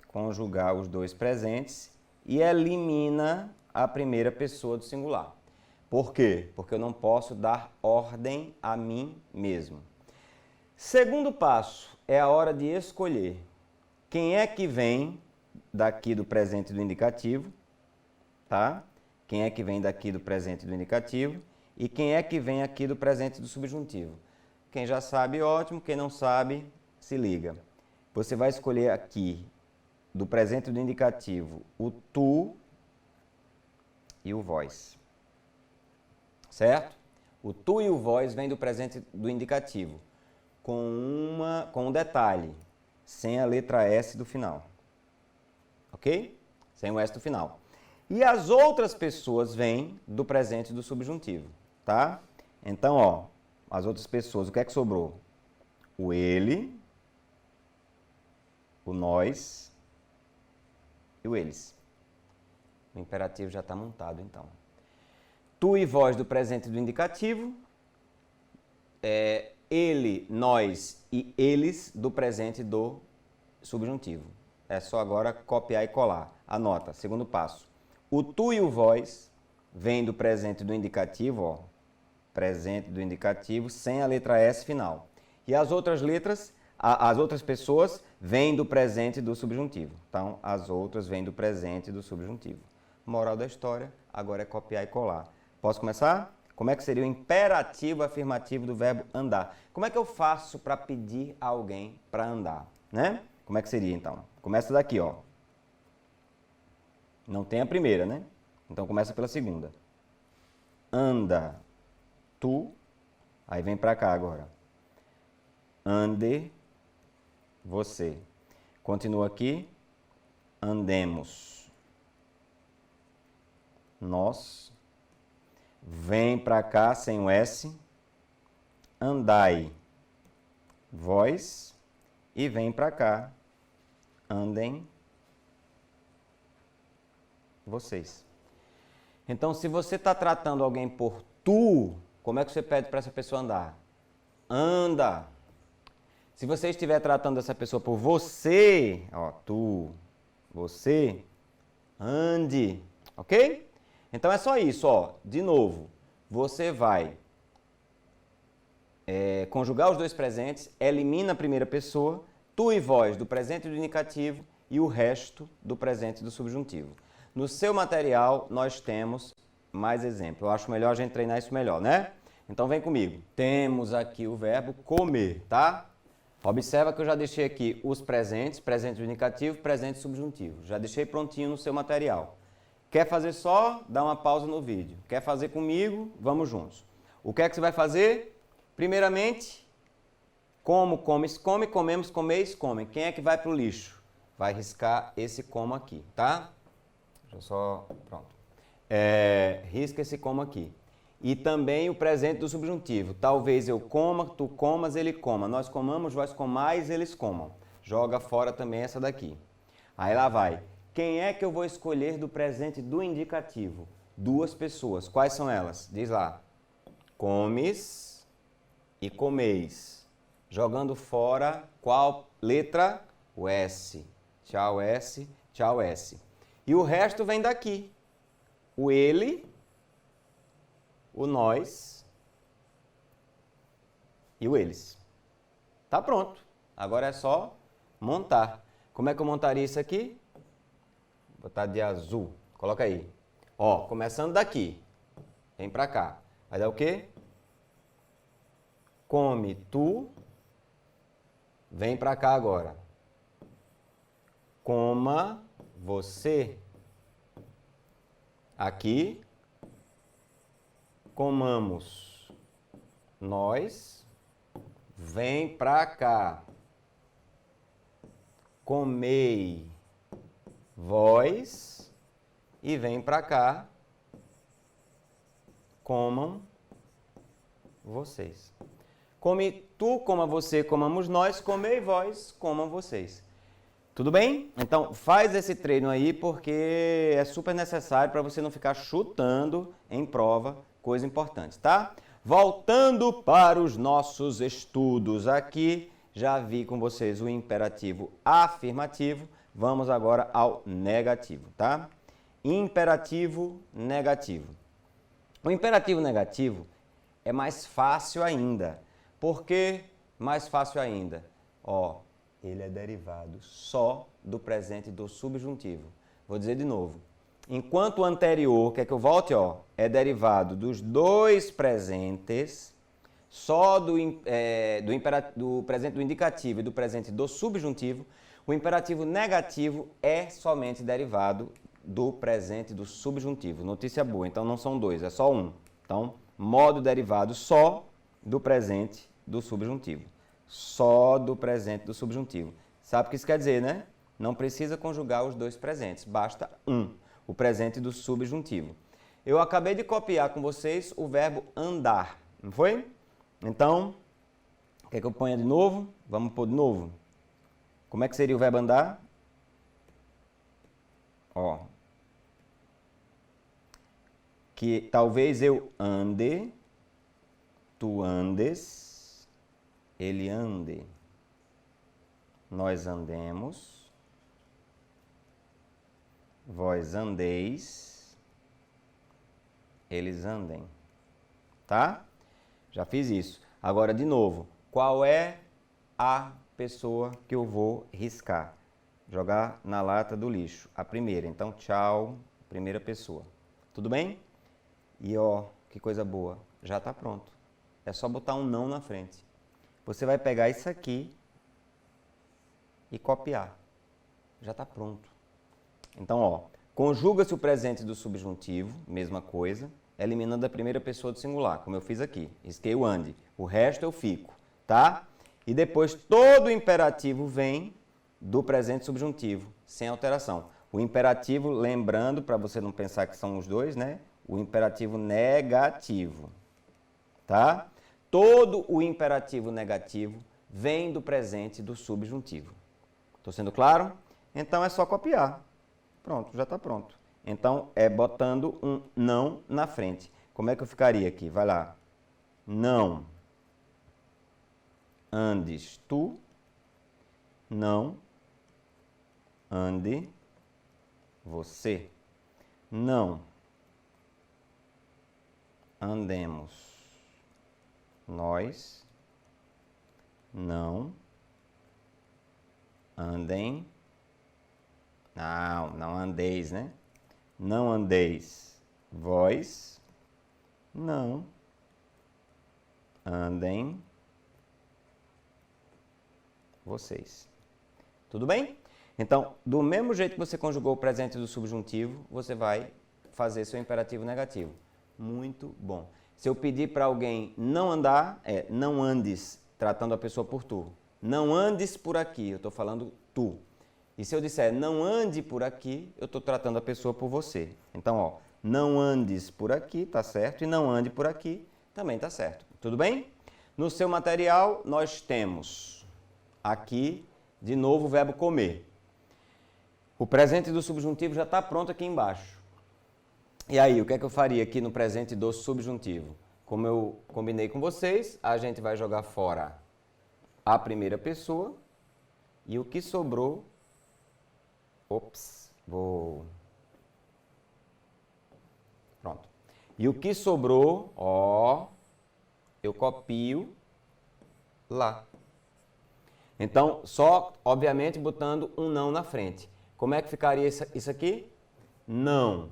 Conjugar os dois presentes e elimina a primeira pessoa do singular. Por quê? Porque eu não posso dar ordem a mim mesmo. Segundo passo, é a hora de escolher quem é que vem daqui do presente do indicativo, tá? Quem é que vem daqui do presente do indicativo e quem é que vem aqui do presente do subjuntivo. Quem já sabe, ótimo. Quem não sabe, se liga. Você vai escolher aqui do presente do indicativo o tu e o vós. Certo? O tu e o vós vem do presente do indicativo, com um detalhe, sem a letra S do final. Ok? Sem o S do final. E as outras pessoas vêm do presente do subjuntivo, tá? Então, ó, as outras pessoas, o que é que sobrou? O ele, o nós e o eles. O imperativo já está montado, então. Tu e vós do presente do indicativo, ele, nós e eles do presente do subjuntivo. É só agora copiar e colar. Anota, segundo passo. O tu e o vós vem do presente do indicativo, ó. Presente do indicativo, sem a letra S final. E as outras letras, as outras pessoas, vêm do presente do subjuntivo. Então, as outras vêm do presente do subjuntivo. Moral da história, agora é copiar e colar. Posso começar? Como é que seria o imperativo afirmativo do verbo andar? Como é que eu faço para pedir a alguém para andar? Né? Como é que seria, então? Começa daqui, ó. Não tem a primeira, né? Então, começa pela segunda. Anda, tu. Aí vem para cá agora. Ande, você. Continua aqui. Andemos. Nós. Vem para cá sem o S. Andai. Vós. E vem para cá. Andem. Vocês. Então, se você está tratando alguém por tu, como é que você pede para essa pessoa andar? Anda. Se você estiver tratando essa pessoa por você, ó, tu, você, ande, ok? Então é só isso, ó. De novo, você vai conjugar os dois presentes, elimina a primeira pessoa, tu e vós do presente do indicativo e o resto do presente do subjuntivo. No seu material, nós temos mais exemplo. Eu acho melhor a gente treinar isso melhor, né? Então vem comigo. Temos aqui o verbo comer, tá? Observa que eu já deixei aqui os presentes, presente do indicativo, presente subjuntivo. Já deixei prontinho no seu material. Quer fazer só? Dá uma pausa no vídeo. Quer fazer comigo? Vamos juntos. O que é que você vai fazer? Primeiramente, como, comes, come, comemos, comeis, comem. Quem é que vai para o lixo? Vai riscar esse como aqui, tá? Deixa eu só... Pronto. Risca esse como aqui. E também o presente do subjuntivo. Talvez eu coma, tu comas, ele coma. Nós comamos, vós comais, eles comam. Joga fora também essa daqui. Aí lá vai. Quem é que eu vou escolher do presente do indicativo? Duas pessoas. Quais são elas? Diz lá. Comes e comeis. Jogando fora qual letra? O S. Tchau S, tchau S. E o resto vem daqui. O ele, o nós e o eles. Tá pronto. Agora é só montar. Como é que eu montaria isso aqui? Vou botar de azul. Coloca aí. Ó, começando daqui. Vem pra cá. Vai dar o quê? Come tu. Vem pra cá agora. Coma você. Aqui. Comamos nós. Vem pra cá. Comei vós. E vem pra cá. Comam vocês. Come tu, coma você, comamos nós. Comei vós, comam vocês. Tudo bem? Então, faz esse treino aí porque é super necessário para você não ficar chutando em prova coisa importante, tá? Voltando para os nossos estudos aqui, já vi com vocês o imperativo afirmativo. Vamos agora ao negativo, tá? Imperativo negativo. O imperativo negativo é mais fácil ainda. Por que mais fácil ainda? Ó, ele é derivado só do presente do subjuntivo. Vou dizer de novo. Enquanto o anterior, quer que eu volte? Ó, é derivado dos dois presentes, só do presente do indicativo e do presente do subjuntivo, o imperativo negativo é somente derivado do presente do subjuntivo. Notícia boa, então não são dois, é só um. Então, modo derivado só do presente do subjuntivo. Só do presente do subjuntivo. Sabe o que isso quer dizer, né? Não precisa conjugar os dois presentes, basta um, o presente do subjuntivo. Eu acabei de copiar com vocês o verbo andar, não foi? Então, quer que eu ponha de novo? Vamos pôr de novo. Como é que seria o verbo andar? Ó. Que talvez eu ande, tu andes, ele ande, nós andemos, vós andeis, eles andem. Tá? Já fiz isso. Agora, de novo, qual é a pessoa que eu vou riscar? Jogar na lata do lixo. A primeira. Então, tchau, primeira pessoa. Tudo bem? E ó, que coisa boa. Já está pronto. É só botar um não na frente. Você vai pegar isso aqui e copiar. Já está pronto. Então, ó, conjuga-se o presente do subjuntivo, mesma coisa, eliminando a primeira pessoa do singular, como eu fiz aqui. Risquei o ande. O resto eu fico, tá? E depois todo o imperativo vem do presente subjuntivo, sem alteração. O imperativo, lembrando, para você não pensar que são os dois, né? O imperativo negativo, tá? Todo o imperativo negativo vem do presente do subjuntivo. Estou sendo claro? Então é só copiar. Pronto, já está pronto. Então é botando um não na frente. Como é que eu ficaria aqui? Vai lá. Não andes tu, não ande você. Não andemos nós, não andem, não andeis, né? Não andeis vós, não andem vocês. Tudo bem? Então, do mesmo jeito que você conjugou o presente do subjuntivo, você vai fazer seu imperativo negativo. Muito bom. Se eu pedir para alguém não andar, não andes, tratando a pessoa por tu. Não andes por aqui, eu estou falando tu. E se eu disser não ande por aqui, eu estou tratando a pessoa por você. Então, ó, não andes por aqui, tá certo? E não ande por aqui, também tá certo. Tudo bem? No seu material, nós temos aqui, de novo, o verbo comer. O presente do subjuntivo já está pronto aqui embaixo. E aí, o que é que eu faria aqui no presente do subjuntivo? Como eu combinei com vocês, a gente vai jogar fora a primeira pessoa e o que sobrou... Pronto. E o que sobrou, ó, eu copio lá. Então, só, obviamente, botando um não na frente. Como é que ficaria isso aqui? Não.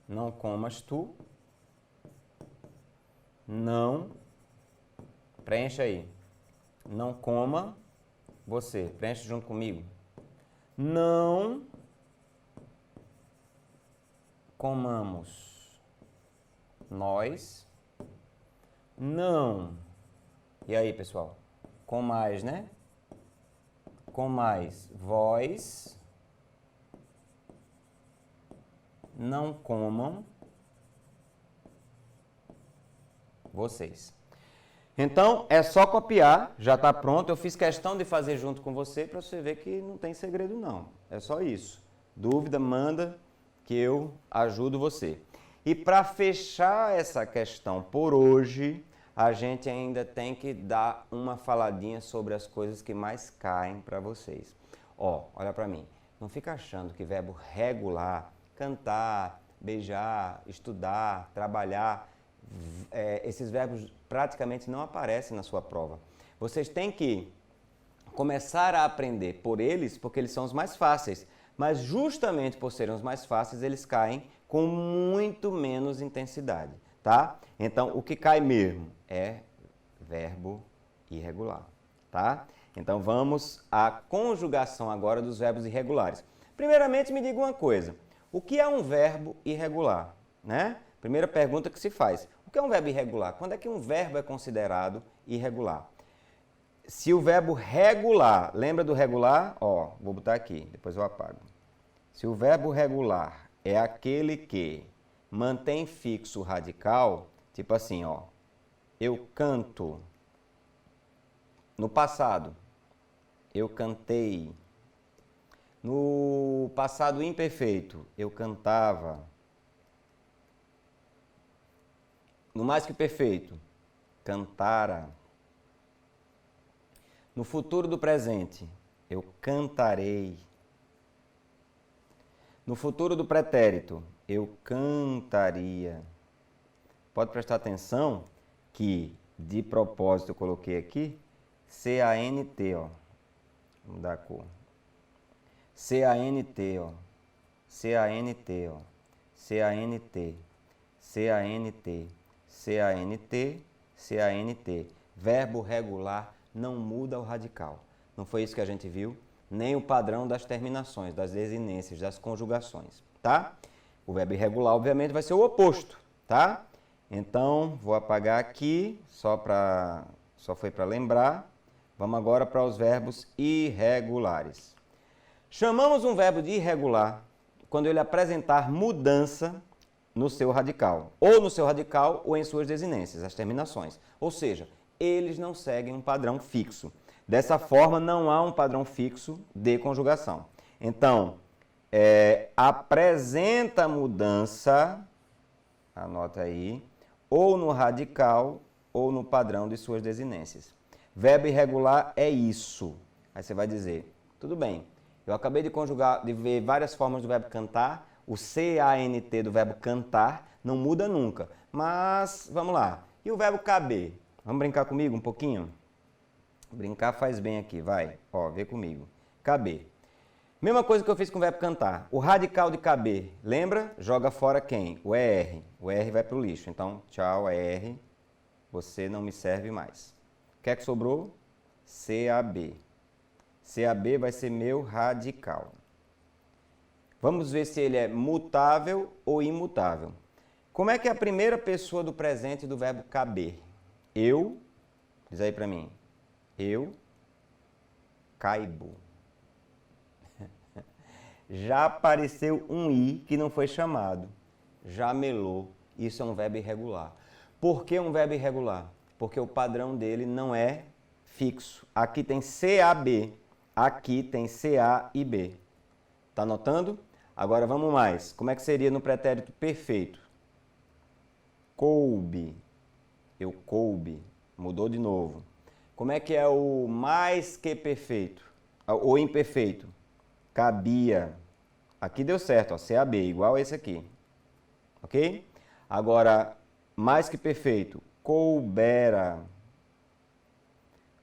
Não comas tu. Não. Preencha aí. Não coma você. Preenche junto comigo. Não comamos nós. Não. E aí, pessoal? Com mais, né? Com mais. Vós não comam vocês. Então, é só copiar, já está pronto. Eu fiz questão de fazer junto com você para você ver que não tem segredo não. É só isso. Dúvida, manda que eu ajudo você. E para fechar essa questão por hoje, a gente ainda tem que dar uma faladinha sobre as coisas que mais caem para vocês. Ó, olha para mim. Não fica achando que verbo regular, cantar, beijar, estudar, trabalhar, esses verbos praticamente não aparecem na sua prova. Vocês têm que começar a aprender por eles, porque eles são os mais fáceis. Mas justamente por serem os mais fáceis, eles caem com muito menos intensidade, tá? Então, o que cai mesmo é verbo irregular, tá? Então, vamos à conjugação agora dos verbos irregulares. Primeiramente, me diga uma coisa. O que é um verbo irregular, né? Primeira pergunta que se faz. O que é um verbo irregular? Quando é que um verbo é considerado irregular? Se o verbo regular, lembra do regular? Ó, vou botar aqui, depois eu apago. Se o verbo regular é aquele que mantém fixo o radical, tipo assim, ó, eu canto. No passado, eu cantei. No passado imperfeito, eu cantava. No mais que perfeito, cantara. No futuro do presente, eu cantarei. No futuro do pretérito, eu cantaria. Pode prestar atenção que, de propósito, eu coloquei aqui C-A-N-T, ó. Vamos mudar a cor. C-A-N-T, ó. C-A-N-T, ó. C-A-N-T. C-A-N-T. C-A-N-T. C-A-N-T. Verbo regular não muda o radical. Não foi isso que a gente viu? Nem o padrão das terminações, das desinências, das conjugações, tá? O verbo irregular, obviamente, vai ser o oposto, tá? Então, vou apagar aqui, só foi para lembrar. Vamos agora para os verbos irregulares. Chamamos um verbo de irregular quando ele apresentar mudança no seu radical, ou em suas desinências, as terminações. Ou seja, eles não seguem um padrão fixo. Dessa forma, não há um padrão fixo de conjugação. Então, apresenta mudança, anota aí, ou no radical ou no padrão de suas desinências. Verbo irregular é isso. Aí você vai dizer, tudo bem, eu acabei de ver várias formas do verbo cantar, o C-A-N-T do verbo cantar não muda nunca. Mas, vamos lá, e o verbo caber? Vamos brincar comigo um pouquinho? Brincar faz bem aqui, vai. Ó, vê comigo. Caber. Mesma coisa que eu fiz com o verbo cantar. O radical de caber, lembra? Joga fora quem? O ER. O ER vai para o lixo. Então, tchau, ER. Você não me serve mais. O que é que sobrou? CAB. CAB vai ser meu radical. Vamos ver se ele é mutável ou imutável. Como é que é a primeira pessoa do presente do verbo caber? Eu, diz aí para mim. Eu caibo. Já apareceu um i que não foi chamado. Já melou. Isso é um verbo irregular. Por que um verbo irregular? Porque o padrão dele não é fixo. Aqui tem CAB, aqui tem CA e B. Tá anotando? Agora vamos mais. Como é que seria no pretérito perfeito? Coube. Eu coube. Mudou de novo. Como é que é o mais que perfeito? O imperfeito? Cabia. Aqui deu certo, ó, CAB, igual esse aqui. Ok? Agora, mais que perfeito. Coubera.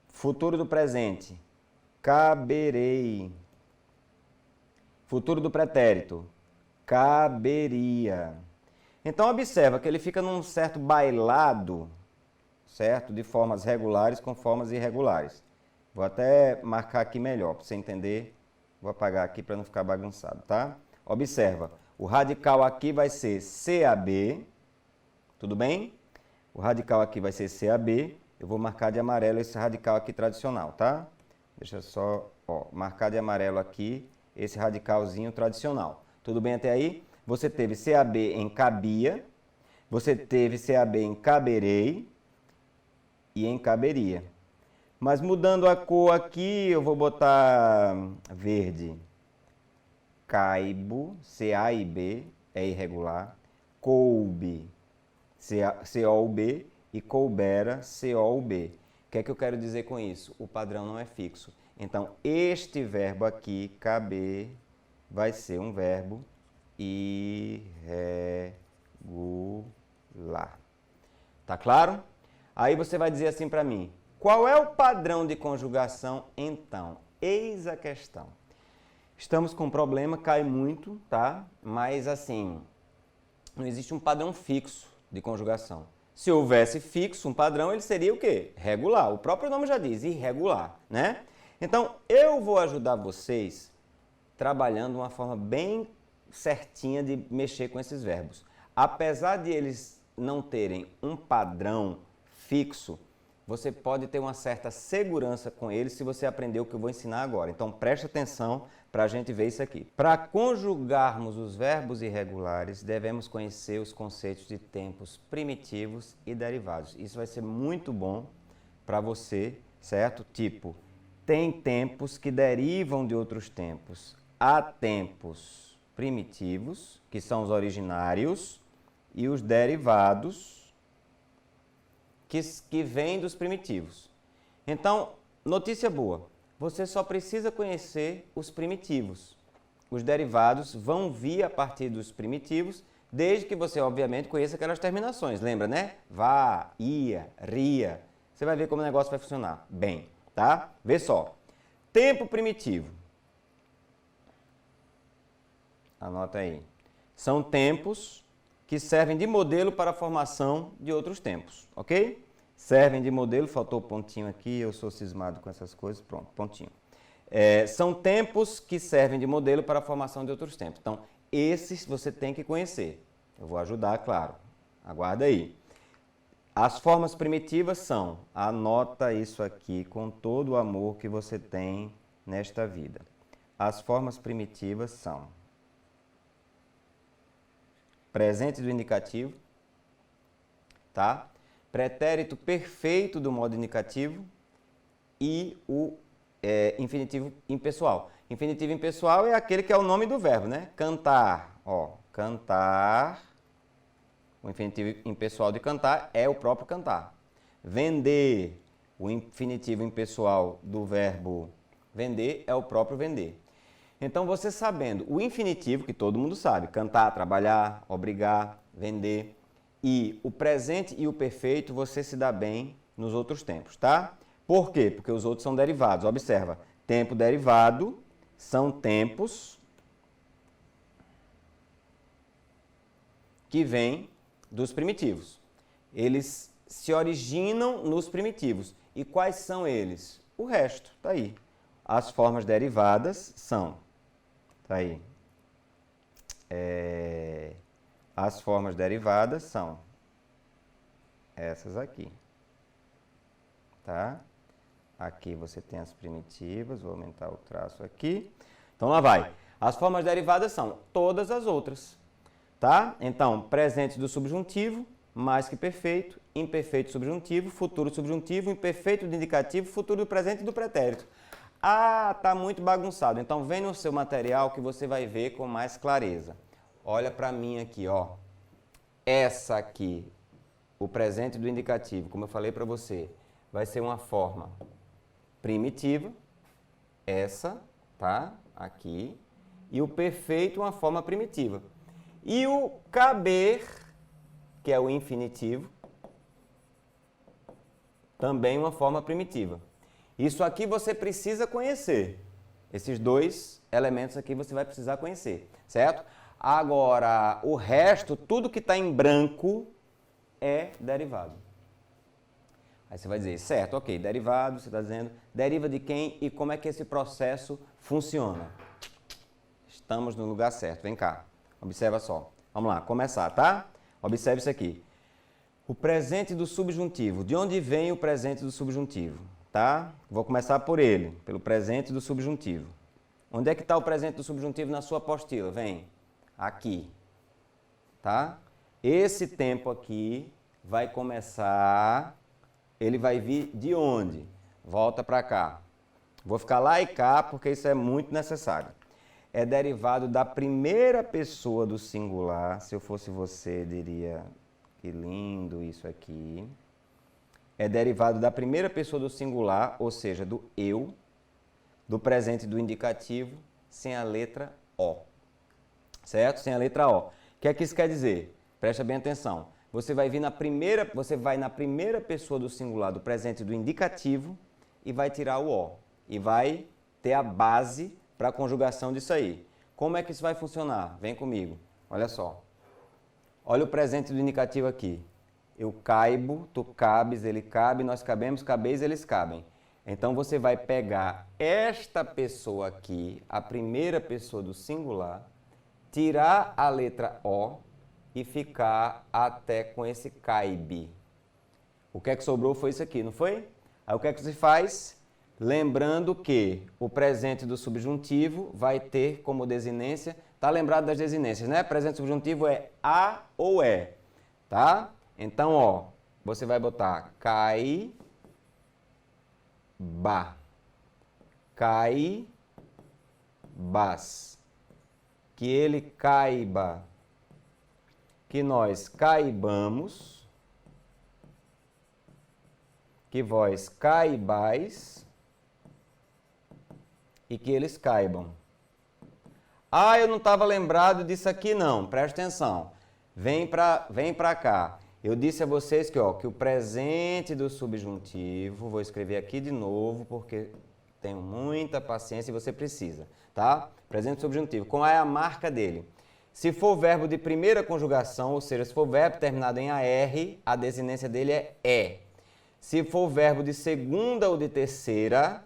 Futuro do presente. Caberei. Futuro do pretérito. Caberia. Então, observa que ele fica num certo bailado, certo? De formas regulares com formas irregulares. Vou até marcar aqui melhor, para você entender. Vou apagar aqui para não ficar bagunçado, tá? Observa, o radical aqui vai ser CAB, tudo bem? O radical aqui vai ser CAB. Eu vou marcar de amarelo esse radical aqui tradicional, tá? Deixa eu só, ó, marcar de amarelo aqui esse radicalzinho tradicional. Tudo bem até aí? Você teve CAB em cabia, você teve CAB em caberei e em caberia. Mas mudando a cor aqui, eu vou botar verde. Caibo, CA e B, é irregular. Coube, COUB, e coubera, COUB. O que é que eu quero dizer com isso? O padrão não é fixo. Então, este verbo aqui, caber, vai ser um verbo irregular. Tá claro? Aí você vai dizer assim para mim, qual é o padrão de conjugação então? Eis a questão. Estamos com um problema, cai muito, tá? Mas assim, não existe um padrão fixo de conjugação. Se houvesse fixo, um padrão, ele seria o quê? Regular. O próprio nome já diz, irregular, né? Então, eu vou ajudar vocês trabalhando uma forma bem certinha de mexer com esses verbos. Apesar de eles não terem um padrão fixo, você pode ter uma certa segurança com eles se você aprender o que eu vou ensinar agora. Então, preste atenção para a gente ver isso aqui. Para conjugarmos os verbos irregulares, devemos conhecer os conceitos de tempos primitivos e derivados. Isso vai ser muito bom para você, certo? Tipo, tem tempos que derivam de outros tempos. Há tempos primitivos, que são os originários, e os derivados, que vêm dos primitivos. Então, notícia boa, você só precisa conhecer os primitivos. os derivados vão vir a partir dos primitivos, desde que você, obviamente, conheça aquelas terminações. Lembra, né? Vá, ia, ria. Você vai ver como o negócio vai funcionar. Bem, tá? Vê só. Tempo primitivo. Anota aí. São tempos que servem de modelo para a formação de outros tempos, ok? Servem de modelo, faltou o pontinho aqui, eu sou cismado com essas coisas, pronto, pontinho. São tempos que servem de modelo para a formação de outros tempos. Então, esses você tem que conhecer. Eu vou ajudar, claro. Aguarda aí. As formas primitivas são, anota isso aqui com todo o amor que você tem nesta vida. As formas primitivas são presente do indicativo, tá? Pretérito perfeito do modo indicativo e o infinitivo impessoal. Infinitivo impessoal é aquele que é o nome do verbo, né? Cantar, ó, cantar. O infinitivo impessoal de cantar é o próprio cantar. Vender, o infinitivo impessoal do verbo vender é o próprio vender. Então, você sabendo o infinitivo, que todo mundo sabe, cantar, trabalhar, obrigar, vender, e o presente e o perfeito, você se dá bem nos outros tempos, tá? Por quê? Porque os outros são derivados. Observa, tempo derivado são tempos que vêm dos primitivos. Eles se originam nos primitivos. E quais são eles? O resto, tá aí. As formas derivadas são, tá aí. As formas derivadas são essas aqui, tá? Aqui você tem as primitivas, vou aumentar o traço aqui. Então, lá vai. As formas derivadas são todas as outras, tá? Então, presente do subjuntivo, mais que perfeito, imperfeito subjuntivo, futuro subjuntivo, imperfeito do indicativo, futuro do presente e do pretérito. Ah, tá muito bagunçado. Então, vem no seu material que você vai ver com mais clareza. Olha para mim aqui, ó. Essa aqui, o presente do indicativo, como eu falei para você, vai ser uma forma primitiva, essa, tá? Aqui. E o perfeito, uma forma primitiva. E o caber, que é o infinitivo, também uma forma primitiva. Isso aqui você precisa conhecer. Esses dois elementos aqui você vai precisar conhecer, certo? Agora, o resto, tudo que está em branco é derivado. Aí você vai dizer, certo, ok, derivado, você está dizendo, deriva de quem e como é que esse processo funciona. Estamos no lugar certo, vem cá, observa só. Vamos lá, começar, tá? Observe isso aqui. O presente do subjuntivo, de onde vem o presente do subjuntivo, tá? Vou começar por ele, pelo presente do subjuntivo. Onde é que está o presente do subjuntivo na sua apostila? Vem, aqui, tá? Esse tempo aqui vai começar... Ele vai vir de onde? Volta para cá. Vou ficar lá e cá porque isso é muito necessário. É derivado da primeira pessoa do singular. Se eu fosse você, diria que lindo isso aqui. É derivado da primeira pessoa do singular, ou seja, do eu, do presente do indicativo, sem a letra O. Certo? Sem a letra O. O que é que isso quer dizer? Presta bem atenção. Você vai na primeira pessoa do singular, do presente do indicativo, e vai tirar o O. E vai ter a base para a conjugação disso aí. Como é que isso vai funcionar? Vem comigo. Olha só. Olha o presente do indicativo aqui. Eu caibo, tu cabes, ele cabe, nós cabemos, cabeis, eles cabem. Então, você vai pegar esta pessoa aqui, a primeira pessoa do singular, tirar a letra O, e ficar até com esse caibe. O que é que sobrou foi isso aqui, não foi? Aí o que é que se faz? Lembrando que o presente do subjuntivo vai ter como desinência, tá lembrado das desinências, né? Presente subjuntivo é a ou é, tá? Então, ó, você vai botar cai, ba, cai, bas, que ele caiba, que nós caibamos, que vós caibais e que eles caibam. Ah, eu não estava lembrado disso aqui não. Presta atenção. Vem pra cá. Eu disse a vocês que o presente do subjuntivo, vou escrever aqui de novo porque tenho muita paciência e você precisa, tá? Presente subjuntivo. Qual é a marca dele? Se for verbo de primeira conjugação, ou seja, se for verbo terminado em AR, a desinência dele é E. Se for verbo de segunda ou de terceira,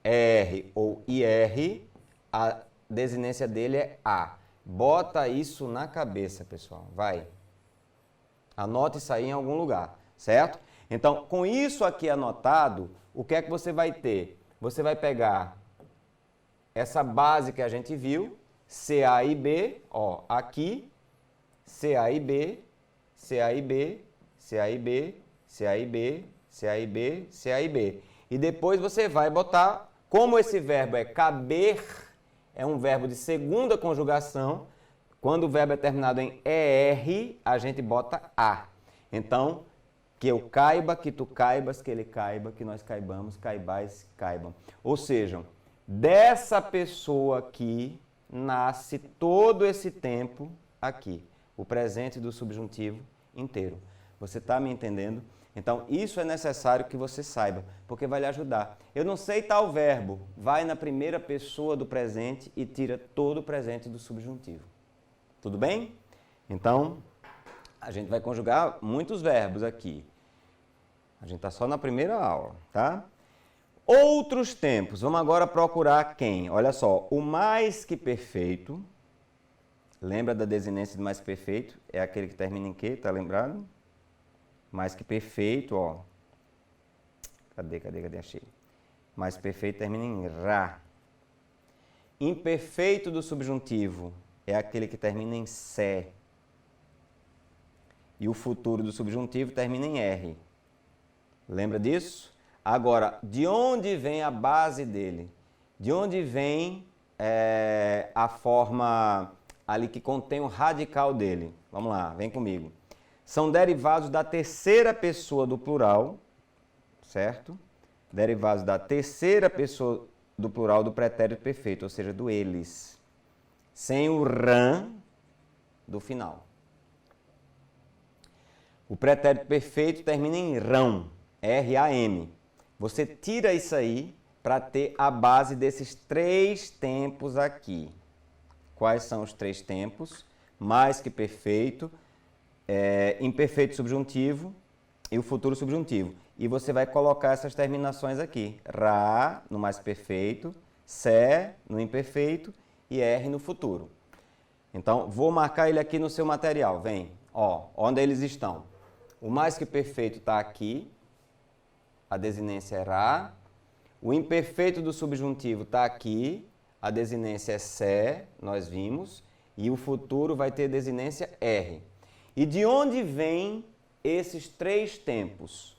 R ou IR, a desinência dele é A. Bota isso na cabeça, pessoal. Vai. Anote isso aí em algum lugar, certo? Então, com isso aqui anotado, o que é que você vai ter? Você vai pegar essa base que a gente viu, CA e B, aqui, CA e B, CA e B, CA e B, CA e B, CA e B, CA e B. E depois você vai botar, como esse verbo é caber, é um verbo de segunda conjugação, quando o verbo é terminado em ER, a gente bota A. Então, que eu caiba, que tu caibas, que ele caiba, que nós caibamos, caibais, caibam. Ou seja, dessa pessoa aqui nasce todo esse tempo aqui, o presente do subjuntivo inteiro. Você está me entendendo? Então, isso é necessário que você saiba, porque vai lhe ajudar. Eu não sei tal verbo, vai na primeira pessoa do presente e tira todo o presente do subjuntivo. Tudo bem? Então, a gente vai conjugar muitos verbos aqui. A gente está só na primeira aula, tá? Outros tempos. Vamos agora procurar quem? Olha só, o mais que perfeito. Lembra da desinência de mais que perfeito? É aquele que termina em que? Tá lembrado? Mais que perfeito, Cadê? Achei. Mais perfeito termina em ra. Imperfeito do subjuntivo é aquele que termina em sé. E o futuro do subjuntivo termina em R. Lembra disso? Agora, de onde vem a base dele? De onde vem a forma ali que contém o radical dele? Vamos lá, vem comigo. São derivados da terceira pessoa do plural, certo? Derivados da terceira pessoa do plural do pretérito perfeito, ou seja, do eles. Sem o ram do final. O pretérito perfeito termina em rão, R-A-M. Você tira isso aí para ter a base desses três tempos aqui. Quais são os três tempos? Mais que perfeito, imperfeito subjuntivo e o futuro subjuntivo. E você vai colocar essas terminações aqui. Ra no mais perfeito, sé no imperfeito e R no futuro. Então, vou marcar ele aqui no seu material. Vem, onde eles estão. O mais que perfeito está aqui. A desinência é ra. O imperfeito do subjuntivo está aqui. A desinência é sé, nós vimos. E o futuro vai ter desinência R. E de onde vêm esses três tempos?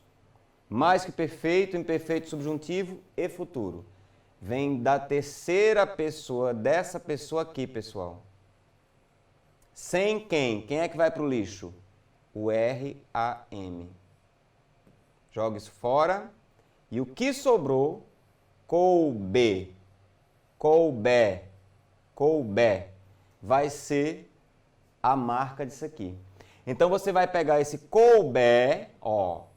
Mais que perfeito, imperfeito subjuntivo e futuro. Vem da terceira pessoa, dessa pessoa aqui, pessoal. Sem quem? Quem é que vai para o lixo? O R-A-M. Joga isso fora. E o que sobrou? Coube. Coubé. Coubé. Vai ser a marca disso aqui. Então, você vai pegar esse coubé,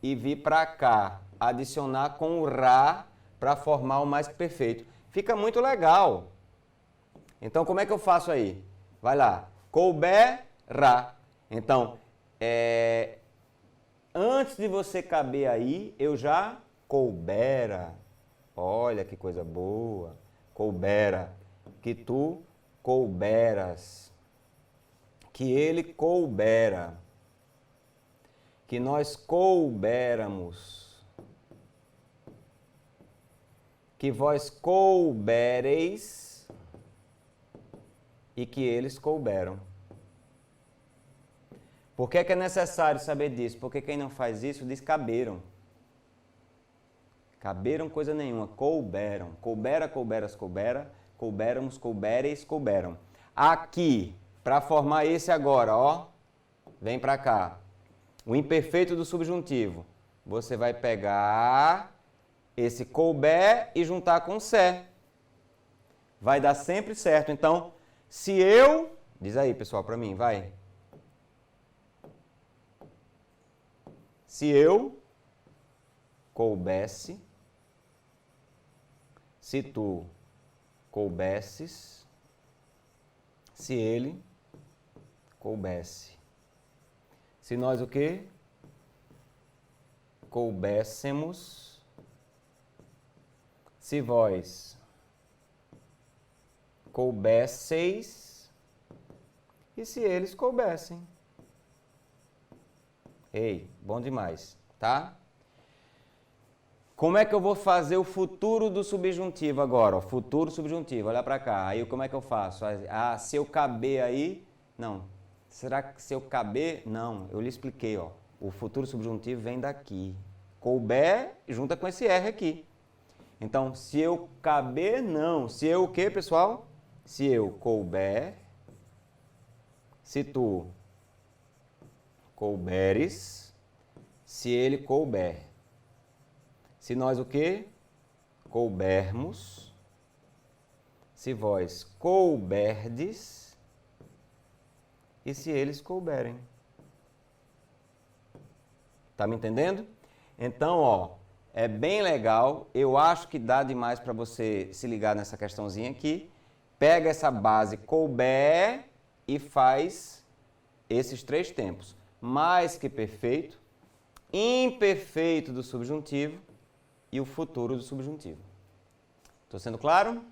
e vir para cá, adicionar com o ra para formar o mais perfeito. Fica muito legal. Então, como é que eu faço aí? Vai lá. Coubé, ra. Então, antes de você caber aí, eu já coubera. Olha que coisa boa. Coubera. Que tu couberas. Que ele coubera. Que nós couberamos. Que vós coubereis e que eles couberam. Por que é necessário saber disso? Porque quem não faz isso diz caberam. Caberam coisa nenhuma, couberam. Coubera, couberas, coubera. Couberamos, coubereis, couberam. Aqui, para formar esse agora, vem para cá. O imperfeito do subjuntivo. Você vai pegar esse couber e juntar com sé. Vai dar sempre certo. Então, Se eu... Diz aí, pessoal, para mim, vai. Se eu coubesse, se tu coubesses, se ele coubesse. Se nós o quê? Coubéssemos, se vós coubesseis e se eles coubessem. Ei, bom demais, tá? Como é que eu vou fazer o futuro do subjuntivo agora? Ó, futuro subjuntivo, olha pra cá. Aí como é que eu faço? Ah, se eu caber aí... Não. Será que se eu caber... Não, eu lhe expliquei, ó. O futuro subjuntivo vem daqui. Couber junta com esse R aqui. Então, se eu caber, não. Se eu o quê, pessoal? Se eu couber, se tu couberes, se ele couber. Se nós o quê? Coubermos, se vós couberdes e se eles couberem. Tá me entendendo? Então, ó, é bem legal. Eu acho que dá demais para você se ligar nessa questãozinha aqui. Pega essa base couber e faz esses três tempos. Mais que perfeito, imperfeito do subjuntivo e o futuro do subjuntivo. Estou sendo claro?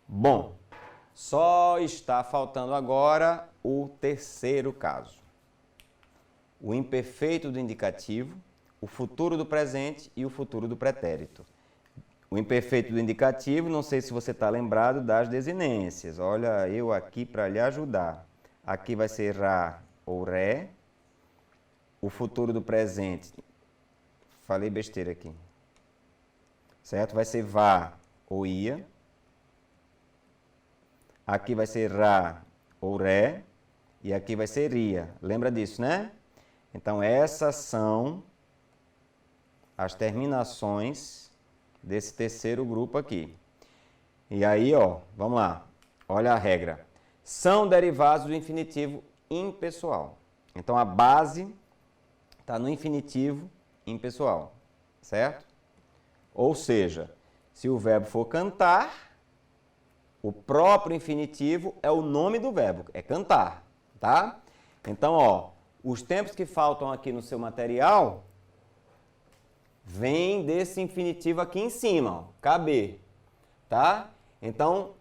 Bom, só está faltando agora o terceiro caso. O imperfeito do indicativo, o futuro do presente e o futuro do pretérito. O imperfeito do indicativo, não sei se você está lembrado das desinências. Olha, eu aqui para lhe ajudar. Aqui vai ser ra ou ré. O futuro do presente, falei besteira aqui. Certo? Vai ser vá ou ia. Aqui vai ser ra ou ré. E aqui vai ser ia. Lembra disso, né? Então, essas são as terminações desse terceiro grupo aqui. E aí, ó, vamos lá. Olha a regra. São derivados do infinitivo impessoal. Então, a base está no infinitivo impessoal, certo? Ou seja, se o verbo for cantar, o próprio infinitivo é o nome do verbo, é cantar, tá? Então, ó, os tempos que faltam aqui no seu material vêm desse infinitivo aqui em cima, ó, caber, tá? Então,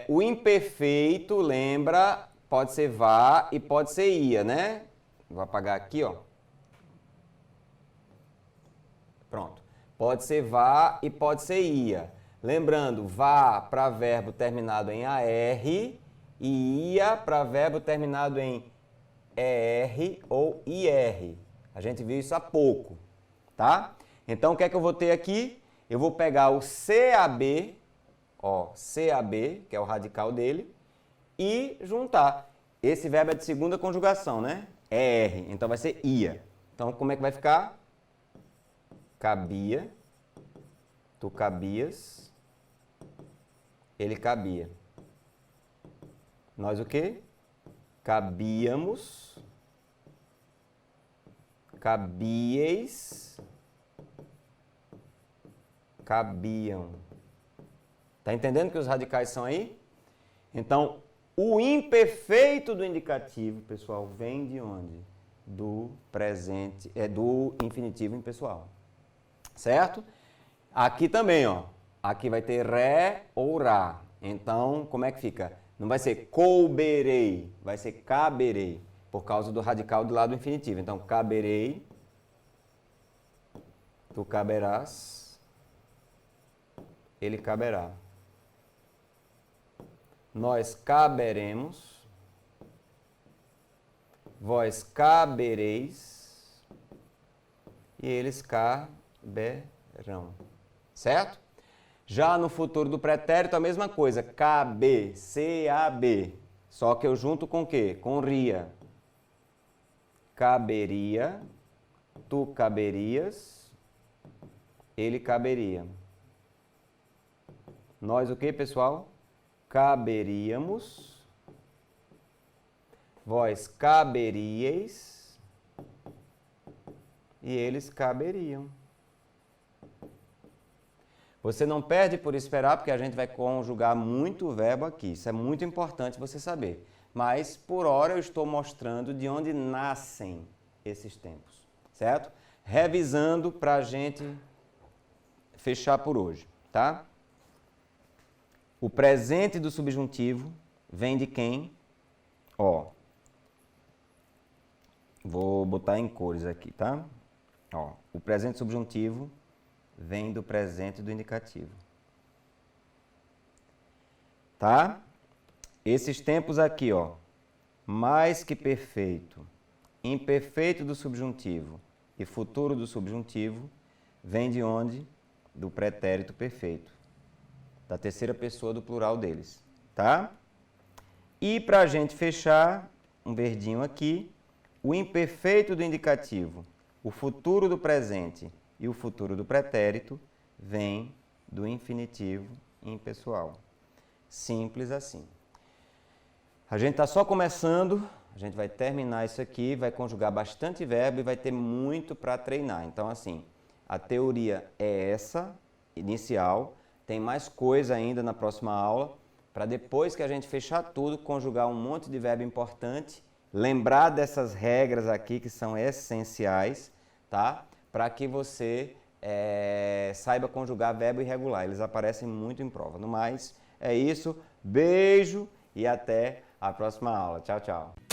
o imperfeito, lembra, pode ser vá e pode ser ia, né? Vou apagar aqui, ó. Pronto. Pode ser vá e pode ser ia. Lembrando, vá para verbo terminado em AR e ia para verbo terminado em ER ou IR. A gente viu isso há pouco, tá? Então, o que é que eu vou ter aqui? Eu vou pegar o CAB, ó, CAB, que é o radical dele, e juntar. Esse verbo é de segunda conjugação, né? ER, então vai ser ia. Então, como é que vai ficar? Cabia, tu cabias, ele cabia. Nós o quê? Cabíamos, cabieis, cabiam. Tá entendendo que os radicais são aí? Então, o imperfeito do indicativo, pessoal, vem de onde? Do presente, do infinitivo impessoal. Certo? Aqui também, ó. Aqui vai ter ré ou rá. Então, como é que fica? Não vai ser couberei, vai ser caberei, por causa do radical do lado infinitivo. Então, caberei, tu caberás, ele caberá. Nós caberemos, vós cabereis e eles caberão. Certo? Já no futuro do pretérito, a mesma coisa. Cabe, C-A-B. Só que eu junto com o quê? Com ria. Caberia, tu caberias, ele caberia. Nós o quê, pessoal? caberíamos, vós caberíeis e eles caberiam. Você não perde por esperar, porque a gente vai conjugar muito verbo aqui. Isso é muito importante você saber. Mas, por hora, eu estou mostrando de onde nascem esses tempos, certo? Revisando para a gente fechar por hoje, tá? O presente do subjuntivo vem de quem? Ó, vou botar em cores aqui, tá? Ó, o presente subjuntivo vem do presente do indicativo. Tá? Esses tempos aqui, ó, mais que perfeito, imperfeito do subjuntivo e futuro do subjuntivo, vem de onde? Do pretérito perfeito, da terceira pessoa do plural deles, tá? E para a gente fechar, um verdinho aqui, o imperfeito do indicativo, o futuro do presente e o futuro do pretérito vem do infinitivo impessoal. Simples assim. A gente está só começando, a gente vai terminar isso aqui, vai conjugar bastante verbo e vai ter muito para treinar. Então, assim, a teoria é essa, inicial, tem mais coisa ainda na próxima aula, para depois que a gente fechar tudo, conjugar um monte de verbo importante, lembrar dessas regras aqui que são essenciais, tá? Para que você saiba conjugar verbo irregular. Eles aparecem muito em prova. No mais, é isso. Beijo e até a próxima aula. Tchau, tchau.